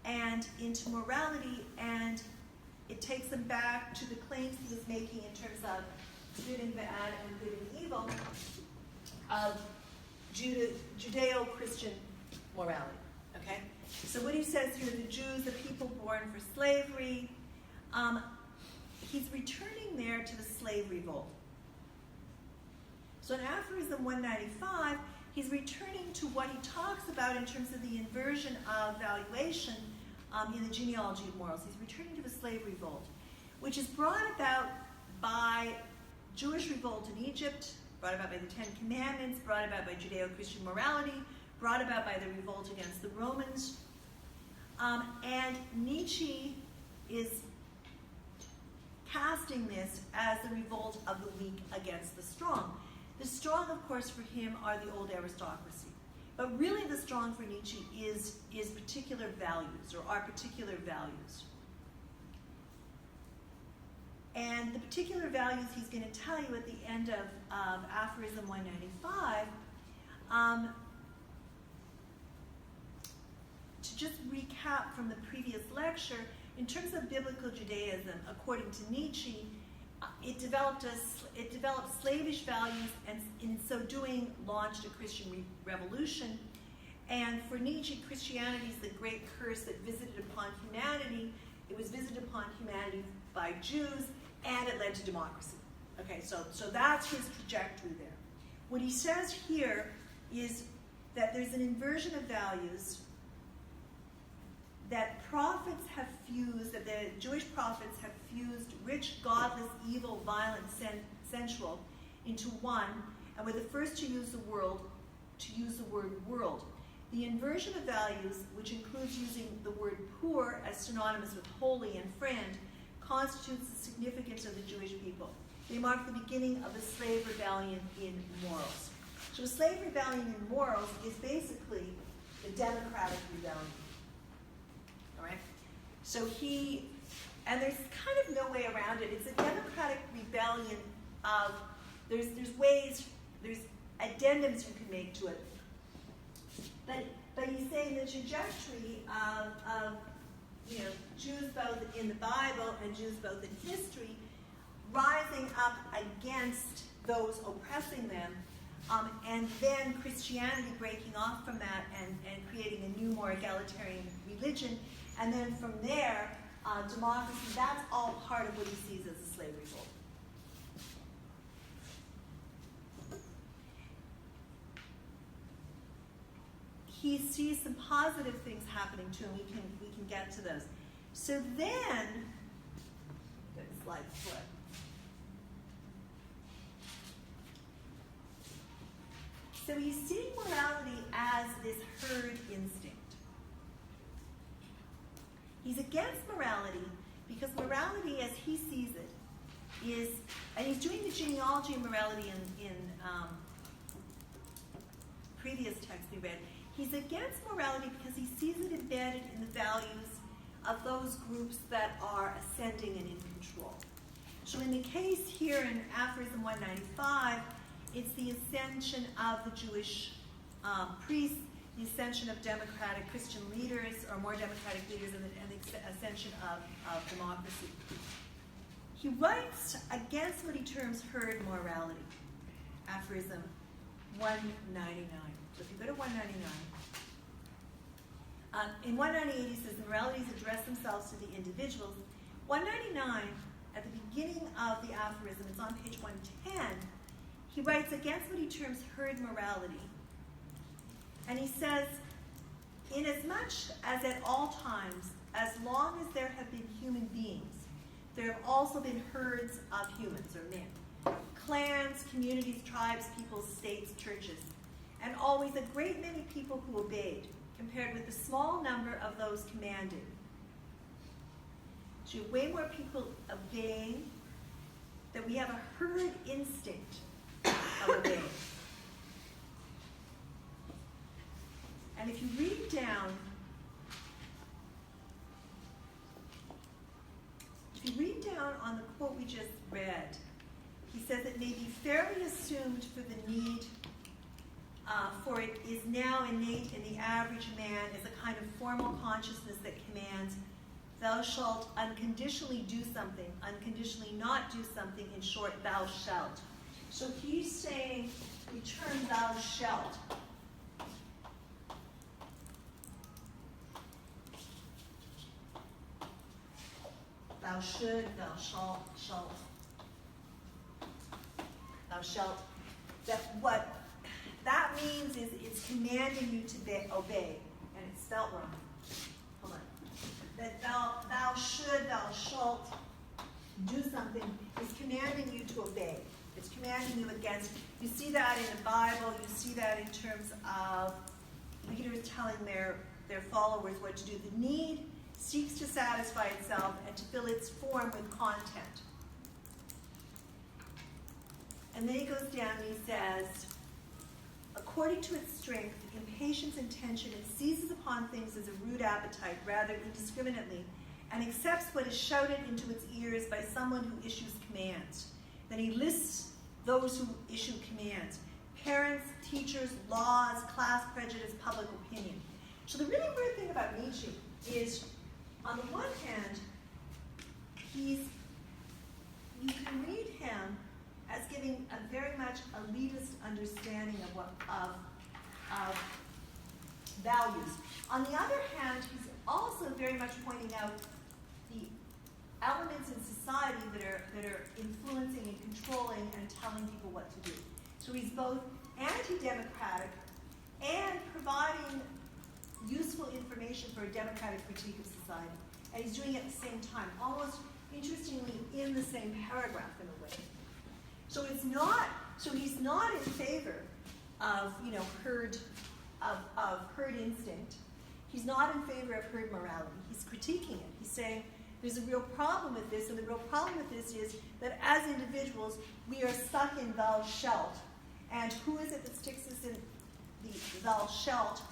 S1: and into morality, and it takes him back to the claims he was making in terms of good and bad and good and evil of Judeo-Christian morality. Okay? So what he says here, the Jews, the people born for slavery, he's returning there to the slave revolt. So in aphorism 195, he's returning to what he talks about in terms of the inversion of valuation in the Genealogy of Morals. He's returning to the slave revolt, which is brought about by Jewish revolt in Egypt, brought about by the Ten Commandments, brought about by Judeo-Christian morality, brought about by the revolt against the Romans. And Nietzsche is casting this as the revolt of the weak against the strong. The strong, of course, for him are the old aristocracy. But really the strong for Nietzsche is particular values, or are particular values. And the particular values he's going to tell you at the end of aphorism 195, to just recap from the previous lecture, in terms of biblical Judaism, according to Nietzsche, it developed slavish values, and in so doing launched a Christian revolution. And for Nietzsche, Christianity is the great curse that visited upon humanity. It was visited upon humanity by Jews, and it led to democracy. Okay, so that's his trajectory there. What he says here is that there's an inversion of values, that prophets have fused, that the Jewish prophets have fused rich, godless, evil, violent, sensual into one, and were the first to use the word world. The inversion of values, which includes using the word poor as synonymous with holy and friend, constitutes the significance of the Jewish people. They mark the beginning of the slave rebellion in morals. So a slave rebellion in morals is basically the democratic rebellion. All right? So and there's kind of no way around it. It's a democratic rebellion of, there's ways, there's addendums you can make to it. But he's saying the trajectory of Jews both in the Bible and Jews both in history, rising up against those oppressing them, and then Christianity breaking off from that and creating a new, more egalitarian religion, and then from there, democracy. That's all part of what he sees as a slave revolt. He sees some positive things happening to him. We can get to those. So then, slide flip. So he's seeing morality as this herd instinct. He's against morality because morality, as he sees it, is, and he's doing the genealogy of morality in previous texts we read. He's against morality because he sees it embedded in the values of those groups that are ascending and in control. So in the case here in aphorism 195, it's the ascension of the Jewish priests, the ascension of democratic Christian leaders, or more democratic leaders, and the ascension of democracy. He writes against what he terms herd morality, aphorism 199. So if you go to 199, in 198 he says, the moralities address themselves to the individuals. 199, at the beginning of the aphorism, it's on page 110, he writes against what he terms herd morality. And he says, inasmuch as at all times, as long as there have been human beings, there have also been herds of humans, or men. Clans, communities, tribes, peoples, states, churches. And always a great many people who obeyed, compared with the small number of those commanded. So you have way more people obeying, that we have a herd instinct of obeying. And if you read down, on the quote we just read, he says it may be fairly assumed for the need, for it is now innate in the average man as a kind of formal consciousness that commands, thou shalt unconditionally do something, unconditionally not do something, in short, thou shalt. So he's saying, return thou shalt. Thou should, thou shalt. Thou shalt. What that means is it's commanding you to obey, and it's spelled wrong. Hold on. That thou should, thou shalt do something is commanding you to obey. It's commanding you against. You see that in the Bible. You see that in terms of leaders telling their followers what to do. The need seeks to satisfy itself and to fill its form with content. And then he goes down and he says, according to its strength, impatience and tension, it seizes upon things as a rude appetite, rather indiscriminately, and accepts what is shouted into its ears by someone who issues commands. Then he lists those who issue commands: parents, teachers, laws, class prejudice, public opinion. So the really weird thing about Nietzsche is, on the one hand, you can read him as giving a very much elitist understanding of values. On the other hand, he's also very much pointing out the elements in society that are influencing and controlling and telling people what to do. So he's both anti-democratic and providing useful information for a democratic critique of society. And he's doing it at the same time, almost interestingly in the same paragraph in a way. So he's not in favor of herd instinct. He's not in favor of herd morality. He's critiquing it. He's saying there's a real problem with this, and the real problem with this is that as individuals we are stuck in thou shalt. And who is it that sticks us in the thou shalt,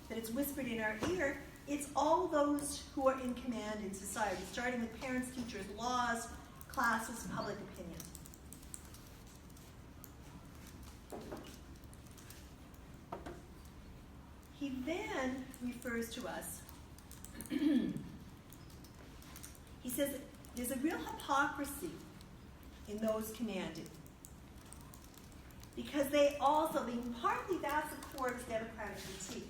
S1: that it's whispered in our ear? It's all those who are in command in society, starting with parents, teachers, laws, classes, public opinion. He then refers to us. He says there's a real hypocrisy in those commanding. Because they also, partly that's the core of democratic critique.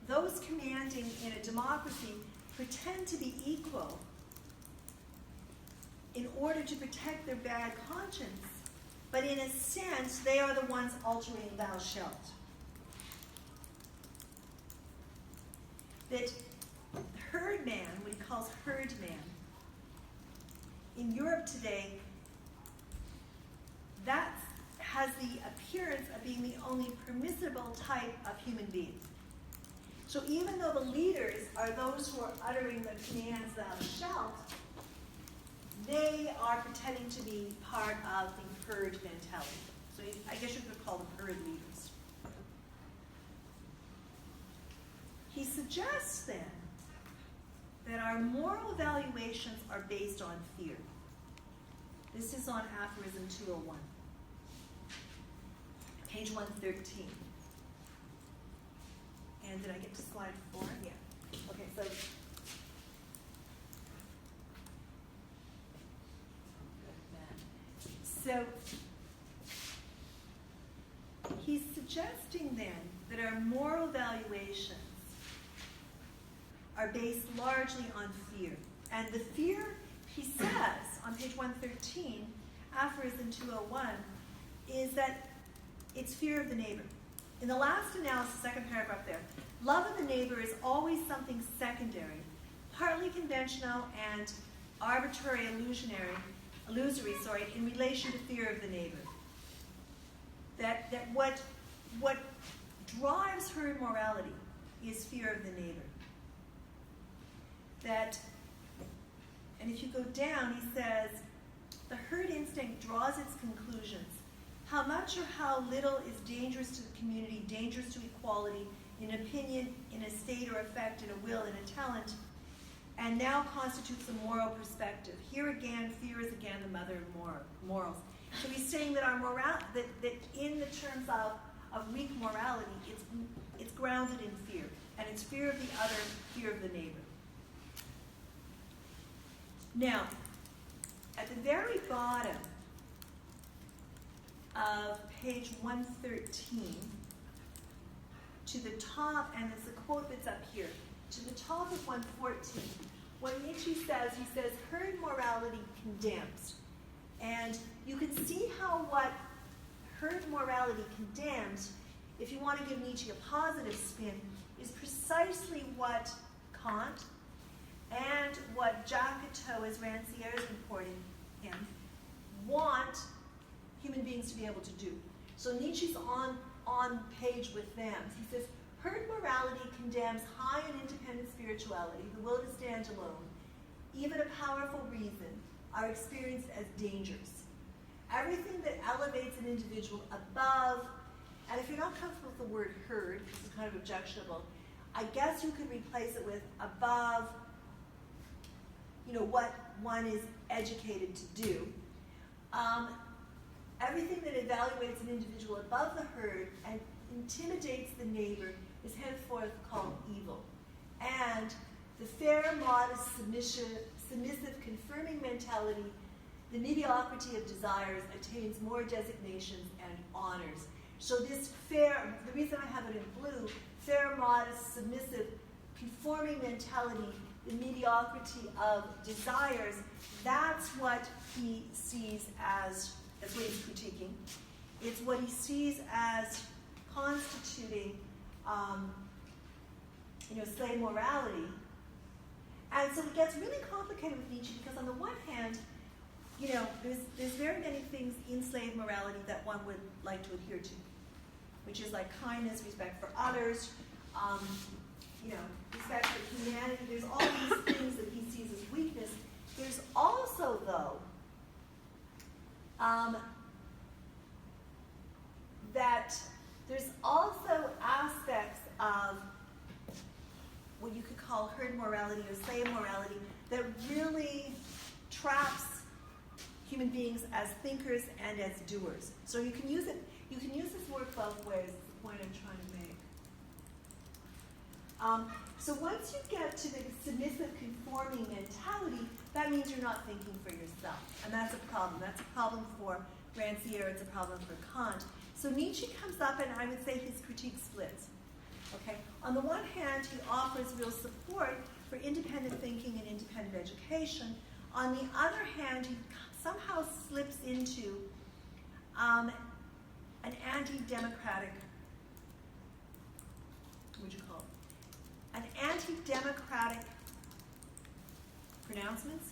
S1: Those commanding in a democracy pretend to be equal in order to protect their bad conscience, but in a sense, they are the ones altering thou shalt. That herd man, what he calls herd man, in Europe today, that's has the appearance of being the only permissible type of human being. So even though the leaders are those who are uttering the commands thou shalt, they are pretending to be part of the herd mentality. So I guess you could call them herd leaders. He suggests then that our moral evaluations are based on fear. This is on aphorism 201, page 113. And did I get to slide 4? Yeah. Okay, so he's suggesting then that our moral valuations are based largely on fear. And the fear, he says on page 113, aphorism 201, is that it's fear of the neighbor. In the last analysis, second paragraph there, love of the neighbor is always something secondary, partly conventional and arbitrary, illusory, in relation to fear of the neighbor. That what drives herd morality is fear of the neighbor. And if you go down, he says, the herd instinct draws its conclusions. How much or how little is dangerous to the community, dangerous to equality, in opinion, in a state or effect, in a will, in a talent, and now constitutes a moral perspective. Here again, fear is again the mother of morals. So he's saying that our that in the terms of weak morality, it's grounded in fear, and it's fear of the other, fear of the neighbor. Now, at the very bottom of page 113, to the top, and it's a quote that's up here, to the top of 114, what Nietzsche says, he says, herd morality condemns. And you can see how what herd morality condemns, if you want to give Nietzsche a positive spin, is precisely what Kant and what Jacques Cousteau, as Rancière is reporting him, want human beings to be able to do. So Nietzsche's on page with them. He says, herd morality condemns high and independent spirituality, the will to stand alone, even a powerful reason, are experienced as dangers. Everything that elevates an individual above, and if you're not comfortable with the word herd, because it's kind of objectionable, I guess you could replace it with above, what one is educated to do. Everything that evaluates an individual above the herd and intimidates the neighbor is henceforth called evil. And the fair, modest, submissive, confirming mentality, the mediocrity of desires, attains more designations and honors. So this fair, the reason I have it in blue, fair, modest, submissive, conforming mentality, the mediocrity of desires, that's what he sees as, that's what he's critiquing. It's what he sees as constituting, slave morality. And so it gets really complicated with Nietzsche because on the one hand, there's very many things in slave morality that one would like to adhere to, which is like kindness, respect for others, respect for humanity. There's all these things that he sees as weakness. There's also, though, that there's also aspects of what you could call herd morality or slave morality that really traps human beings as thinkers and as doers. So you can use it. You can use this word both ways. Is the point I'm trying to make. So once you get to the submissive, conforming mentality, that means you're not thinking for yourself, and that's a problem. That's a problem for Rancière. It's a problem for Kant. So Nietzsche comes up, and I would say his critique splits. Okay. On the one hand, he offers real support for independent thinking and independent education. On the other hand, he somehow slips into an anti-democratic, an anti-democratic pronouncements,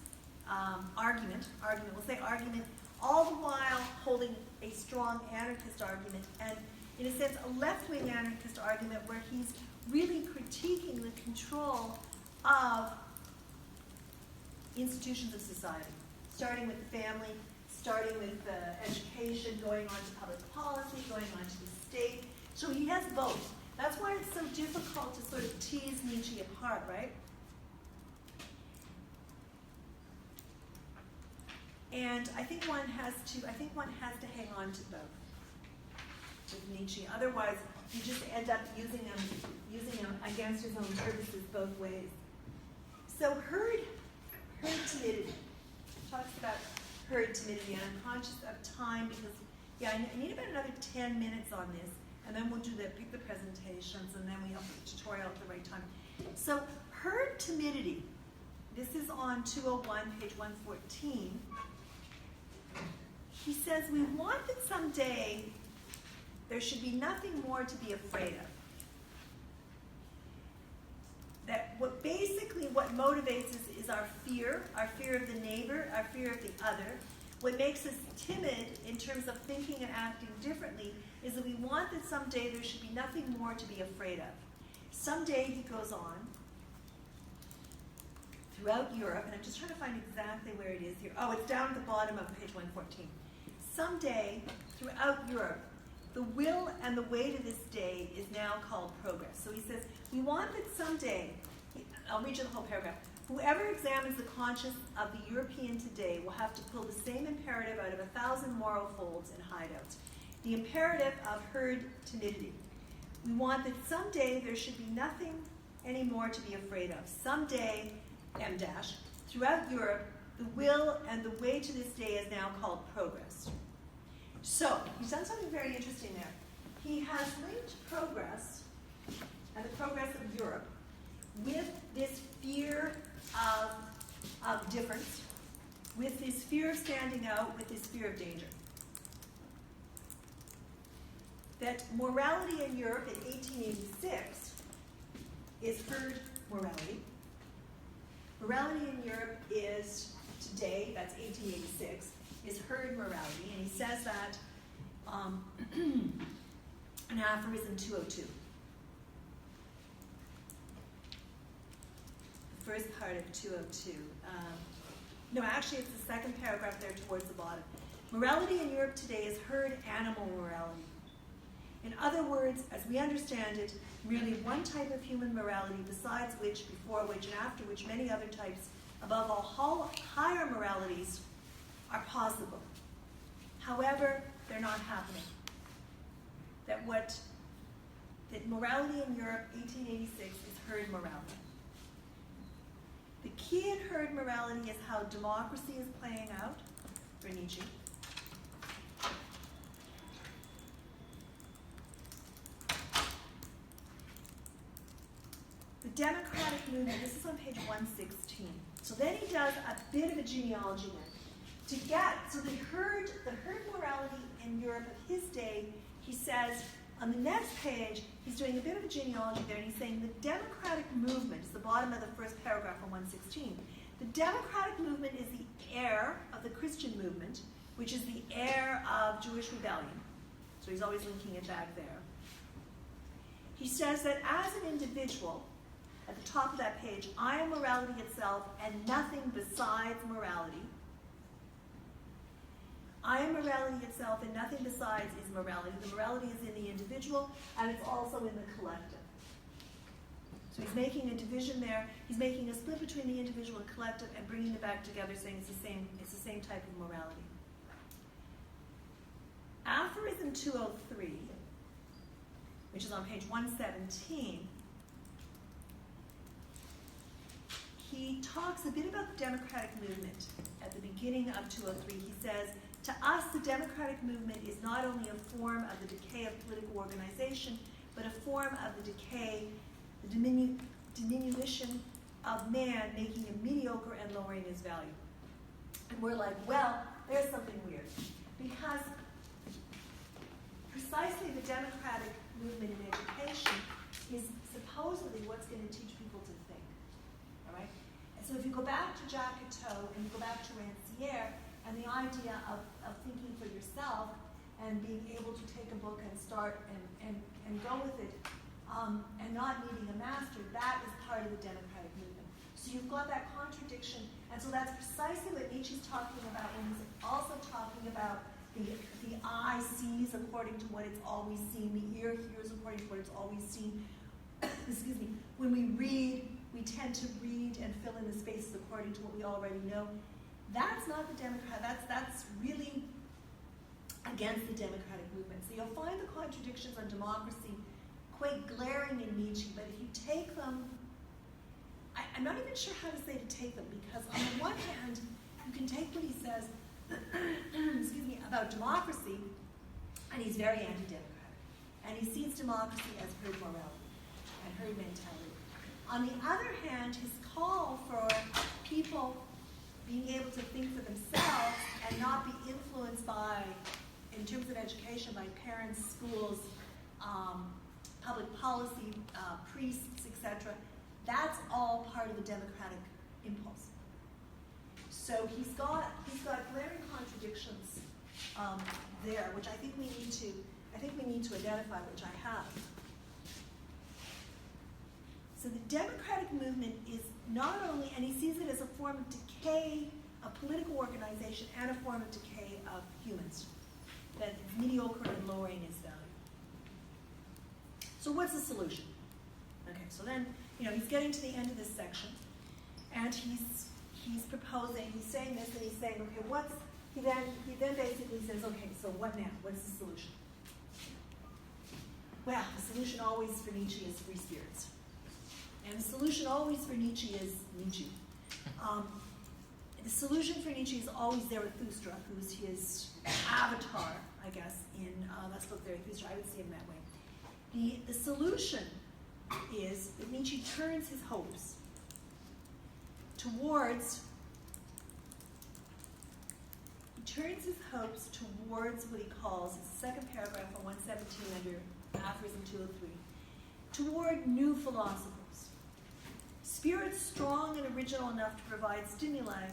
S1: argument, we'll say argument all the while holding a strong anarchist argument, and in a sense a left-wing anarchist argument where he's really critiquing the control of institutions of society, starting with the family, starting with education, going on to public policy, going on to the state. So he has both. That's why it's so difficult to sort of tease Nietzsche apart, right? And I think one has to hang on to both with Nietzsche. Otherwise, you just end up using him against his own purposes both ways. So herd timidity. Talks about herd timidity, and I'm conscious of time because, I need about another 10 minutes on this, and then we'll pick the presentations, and then we have the tutorial at the right time. So herd timidity. This is on 201, page 114. He says, we want that someday there should be nothing more to be afraid of. That what motivates us is our fear of the neighbor, our fear of the other. What makes us timid in terms of thinking and acting differently is that we want that someday there should be nothing more to be afraid of. Someday, he goes on, throughout Europe, and I'm just trying to find exactly where it is here. Oh, it's down at the bottom of page 114. Someday, throughout Europe, the will and the way to this day is now called progress. So he says, we want that someday, I'll read you the whole paragraph, whoever examines the conscience of the European today will have to pull the same imperative out of 1,000 moral folds and hideouts. The imperative of herd timidity. We want that someday there should be nothing anymore to be afraid of. Someday, M dash, throughout Europe, the will and the way to this day is now called progress. So, he's done something very interesting there. He has linked progress and the progress of Europe with this fear of difference, with this fear of standing out, with this fear of danger. That morality in Europe in 1886 is herd morality. Morality in Europe is today, that's 1886, is herd morality, and he says that in aphorism 202. The first part of 202. No, actually it's the second paragraph there towards the bottom. Morality in Europe today is herd animal morality. In other words, as we understand it, merely one type of human morality besides which, before which, and after which many other types, above all higher moralities, are possible. However, they're not happening. That morality in Europe, 1886, is herd morality. The key in herd morality is how democracy is playing out for Nietzsche. The democratic movement, this is on page 116. So then he does a bit of a genealogy then. So the herd morality in Europe of his day, he says, on the next page, he's doing a bit of a genealogy there, and he's saying the democratic movement, is the bottom of the first paragraph on 116. The democratic movement is the heir of the Christian movement, which is the heir of Jewish rebellion. So he's always linking it back there. He says that as an individual, at the top of that page, I am morality itself and nothing besides morality. I am morality itself and nothing besides is morality. The morality is in the individual and it's also in the collective. So he's making a division there. He's making a split between the individual and collective and bringing it back together, saying it's the same type of morality. Aphorism 203, which is on page 117, he talks a bit about the democratic movement at the beginning of 203. He says, to us, the democratic movement is not only a form of the decay of political organization, but a form of the decay, the diminution of man, making him mediocre and lowering his value. And we're like, well, there's something weird. Because precisely the democratic movement in education is supposedly what's going to teach people to think. All right? And so if you go back to Jacques Cousteau and you go back to Rancière, and the idea of thinking for yourself and being able to take a book and start and go with it, and not needing a master, that is part of the democratic movement. So you've got that contradiction, and so that's precisely what Nietzsche's talking about when he's also talking about the eye sees according to what it's always seen, the ear hears according to what it's always seen. Excuse me. When we read, we tend to read and fill in the spaces according to what we already know. That's not the democrat. That's really against the democratic movement. So you'll find the contradictions on democracy quite glaring in Nietzsche, but if you take them, I'm not even sure how to say to take them, because on the one hand, you can take what he says excuse me, about democracy, and he's very anti-democratic. And he sees democracy as herd morality and herd mentality. On the other hand, his call for people being able to think for themselves and not be influenced by, in terms of education, by parents, schools, public policy, priests, etc., that's all part of the democratic impulse. So he's got glaring contradictions there, which I think we need to identify, which I have. So the democratic movement is not only, and he sees it as a form of decay of political organization and a form of decay of humans, that it's mediocre and lowering its value. So what's the solution? Okay, so then, he's getting to the end of this section, and he's proposing, he's saying this, and he's saying, okay, he then basically says, okay, so what now? What's the solution? Well, the solution always for Nietzsche is free spirits. And the solution always for Nietzsche is Nietzsche. The solution for Nietzsche is always Zarathustra, who's his avatar, I guess, in Let's Look Zarathustra. I would see him that way. The solution is that Nietzsche turns his hopes towards what he calls, it's the second paragraph on 117 under aphorism 203, toward new philosophers. Spirits strong and original enough to provide stimuli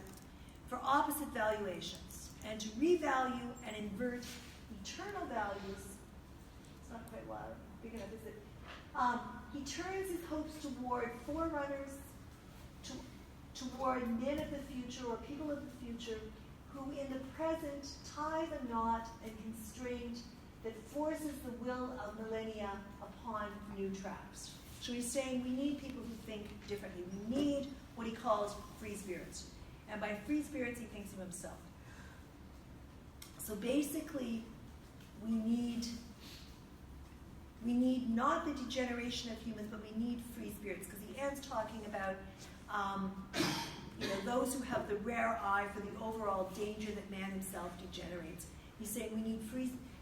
S1: for opposite valuations and to revalue and invert eternal values. It's not quite loud, big enough, is it? He turns his hopes toward forerunners, toward men of the future or people of the future who in the present tie the knot and constraint that forces the will of millennia upon new tracks. So he's saying we need people who think differently. We need what he calls free spirits. And by free spirits, he thinks of himself. So basically, we need not the degeneration of humans, but we need free spirits, because he ends talking about those who have the rare eye for the overall danger that man himself degenerates. He's saying we need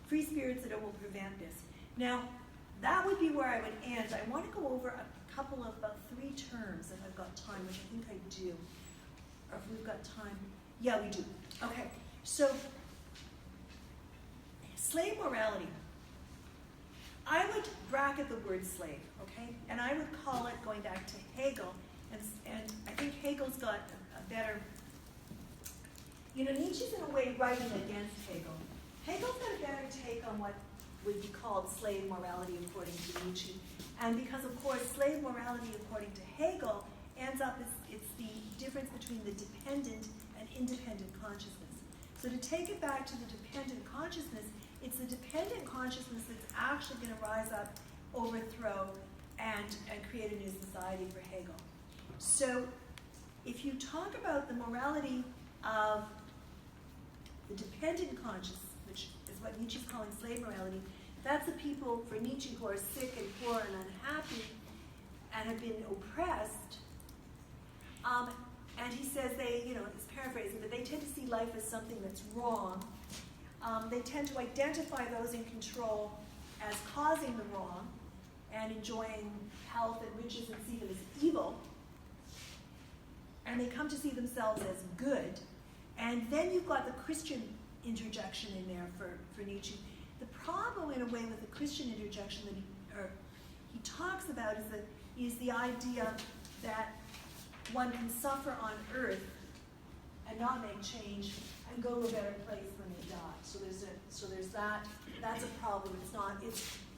S1: free spirits that will prevent this. Now, that would be where I would end. I want to go over a couple of about 3 terms if I've got time, which I think I do. Or if we've got time. Yeah, we do. Okay. So, slave morality. I would bracket the word slave, okay? And I would call it, going back to Hegel, and I think Hegel's got a better, Nietzsche's in a way writing against Hegel. Hegel's got a better take on what would be called slave morality according to Nietzsche. And because, of course, slave morality according to Hegel ends up as it's the difference between the dependent and independent consciousness. So to take it back to the dependent consciousness, it's the dependent consciousness that's actually going to rise up, overthrow, and create a new society for Hegel. So if you talk about the morality of the dependent consciousness, which is what Nietzsche's calling slave morality, that's the people, for Nietzsche, who are sick and poor and unhappy and have been oppressed. And he says they, he's paraphrasing, but they tend to see life as something that's wrong. They tend to identify those in control as causing the wrong and enjoying health and riches and see them as evil. And they come to see themselves as good. And then you've got the Christian interjection in there for Nietzsche. The problem, in a way, with the Christian interjection that he talks about is the idea that one can suffer on earth and not make change, and go to a better place when they die. So there's that. That's a problem.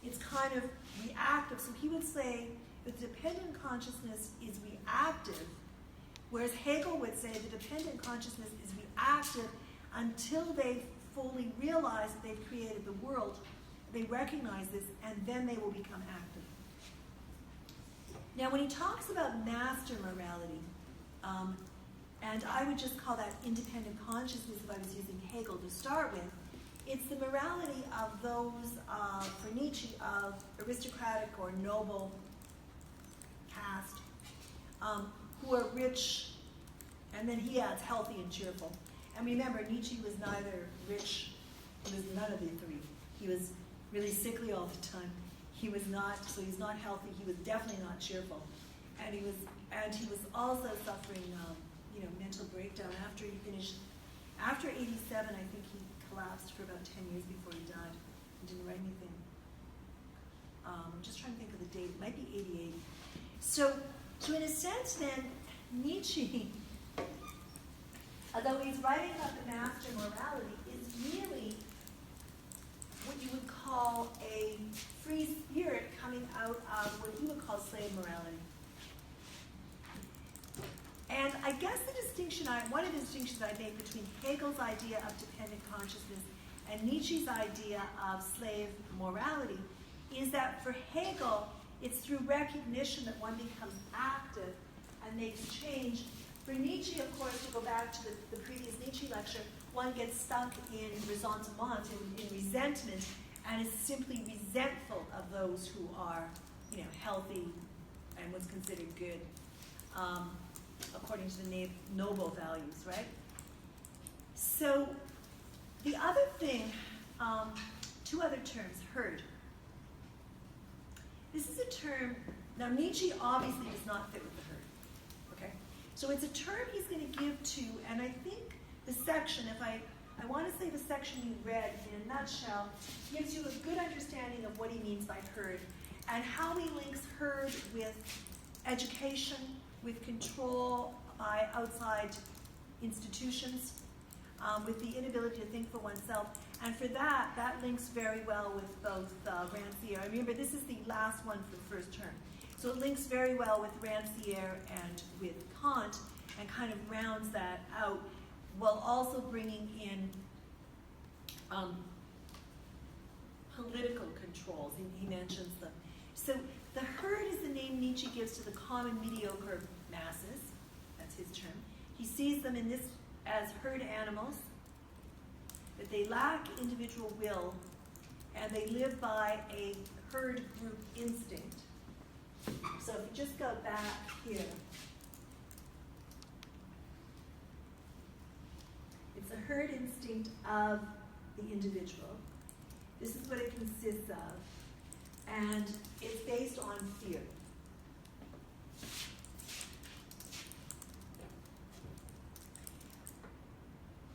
S1: It's kind of reactive. So he would say that the dependent consciousness is reactive, whereas Hegel would say the dependent consciousness is reactive until they fully realize that they've created the world. They recognize this, and then they will become active. Now, when he talks about master morality, and I would just call that independent consciousness if I was using Hegel to start with, it's the morality of those, for Nietzsche, of aristocratic or noble caste, who are rich, and then he adds healthy and cheerful. And remember, Nietzsche was neither rich, he was none of the three. He was really sickly all the time. He was not, so he's not healthy, he was definitely not cheerful. And he was also suffering, mental breakdown after he finished. After 87, I think he collapsed for about 10 years before he died. He didn't write anything. I'm just trying to think of the date. It might be 88. So in a sense, then, Nietzsche, although he's writing about the master morality, is really what you would call a free spirit coming out of what he would call slave morality. And I guess one of the distinctions I make between Hegel's idea of dependent consciousness and Nietzsche's idea of slave morality is that for Hegel, it's through recognition that one becomes active and makes change. For Nietzsche, of course, to go back to the previous Nietzsche lecture, one gets stuck in ressentiment, in resentment, and is simply resentful of those who are, healthy and what's considered good, according to the noble values, right? So the other thing, two other terms, herd. This is a term, now Nietzsche obviously does not fit with the herd, okay? So it's a term he's going to give to, and I think the section, I want to say the section you read in a nutshell, gives you a good understanding of what he means by herd and how he links herd with education, with control by outside institutions, with the inability to think for oneself. And for that links very well with both Rancière. Remember, this is the last one for the first term. So it links very well with Rancière and with Kant and kind of rounds that out while also bringing in political controls. He mentions them. So the herd is the name Nietzsche gives to the common mediocre masses. That's his term. He sees them in this as herd animals, that they lack individual will, and they live by a herd group instinct. So if you just go back here, it's a herd instinct of the individual. This is what it consists of, and it's based on fear.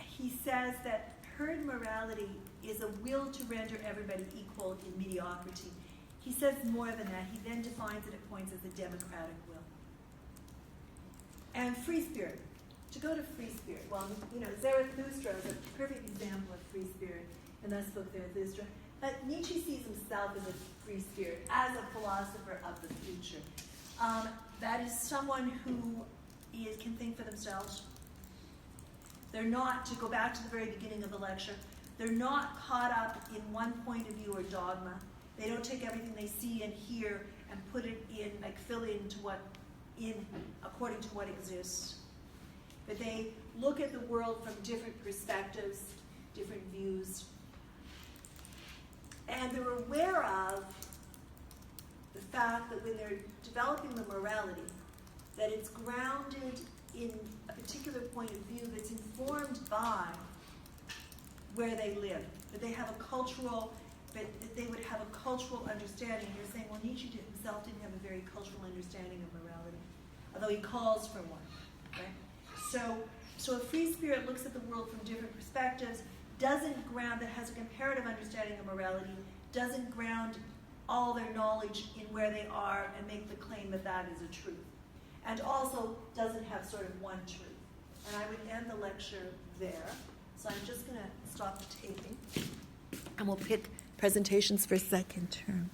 S1: He says that herd morality is a will to render everybody equal in mediocrity. He says more than that. He then defines it at points as a democratic will. And free spirit. To go to free spirit, well, Zarathustra is a perfect example of free spirit, and that's book Zarathustra. But Nietzsche sees himself as a free spirit, as a philosopher of the future. That is someone who can think for themselves. They're not, to go back to the very beginning of the lecture, they're not caught up in one point of view or dogma. They don't take everything they see and hear and put it in, fill it according to what exists. But they look at the world from different perspectives, different views. And they're aware of the fact that when they're developing the morality, that it's grounded in a particular point of view that's informed by where they live, that they have a cultural, that they would have a cultural understanding. You're saying, well, Nietzsche himself didn't have a very cultural understanding of morality, although he calls for one, right? So a free spirit looks at the world from different perspectives, that has a comparative understanding of morality, doesn't ground all their knowledge in where they are and make the claim that that is a truth. And also doesn't have sort of one truth. And I would end the lecture there. So I'm just going to stop the taping, and we'll pick presentations for second term.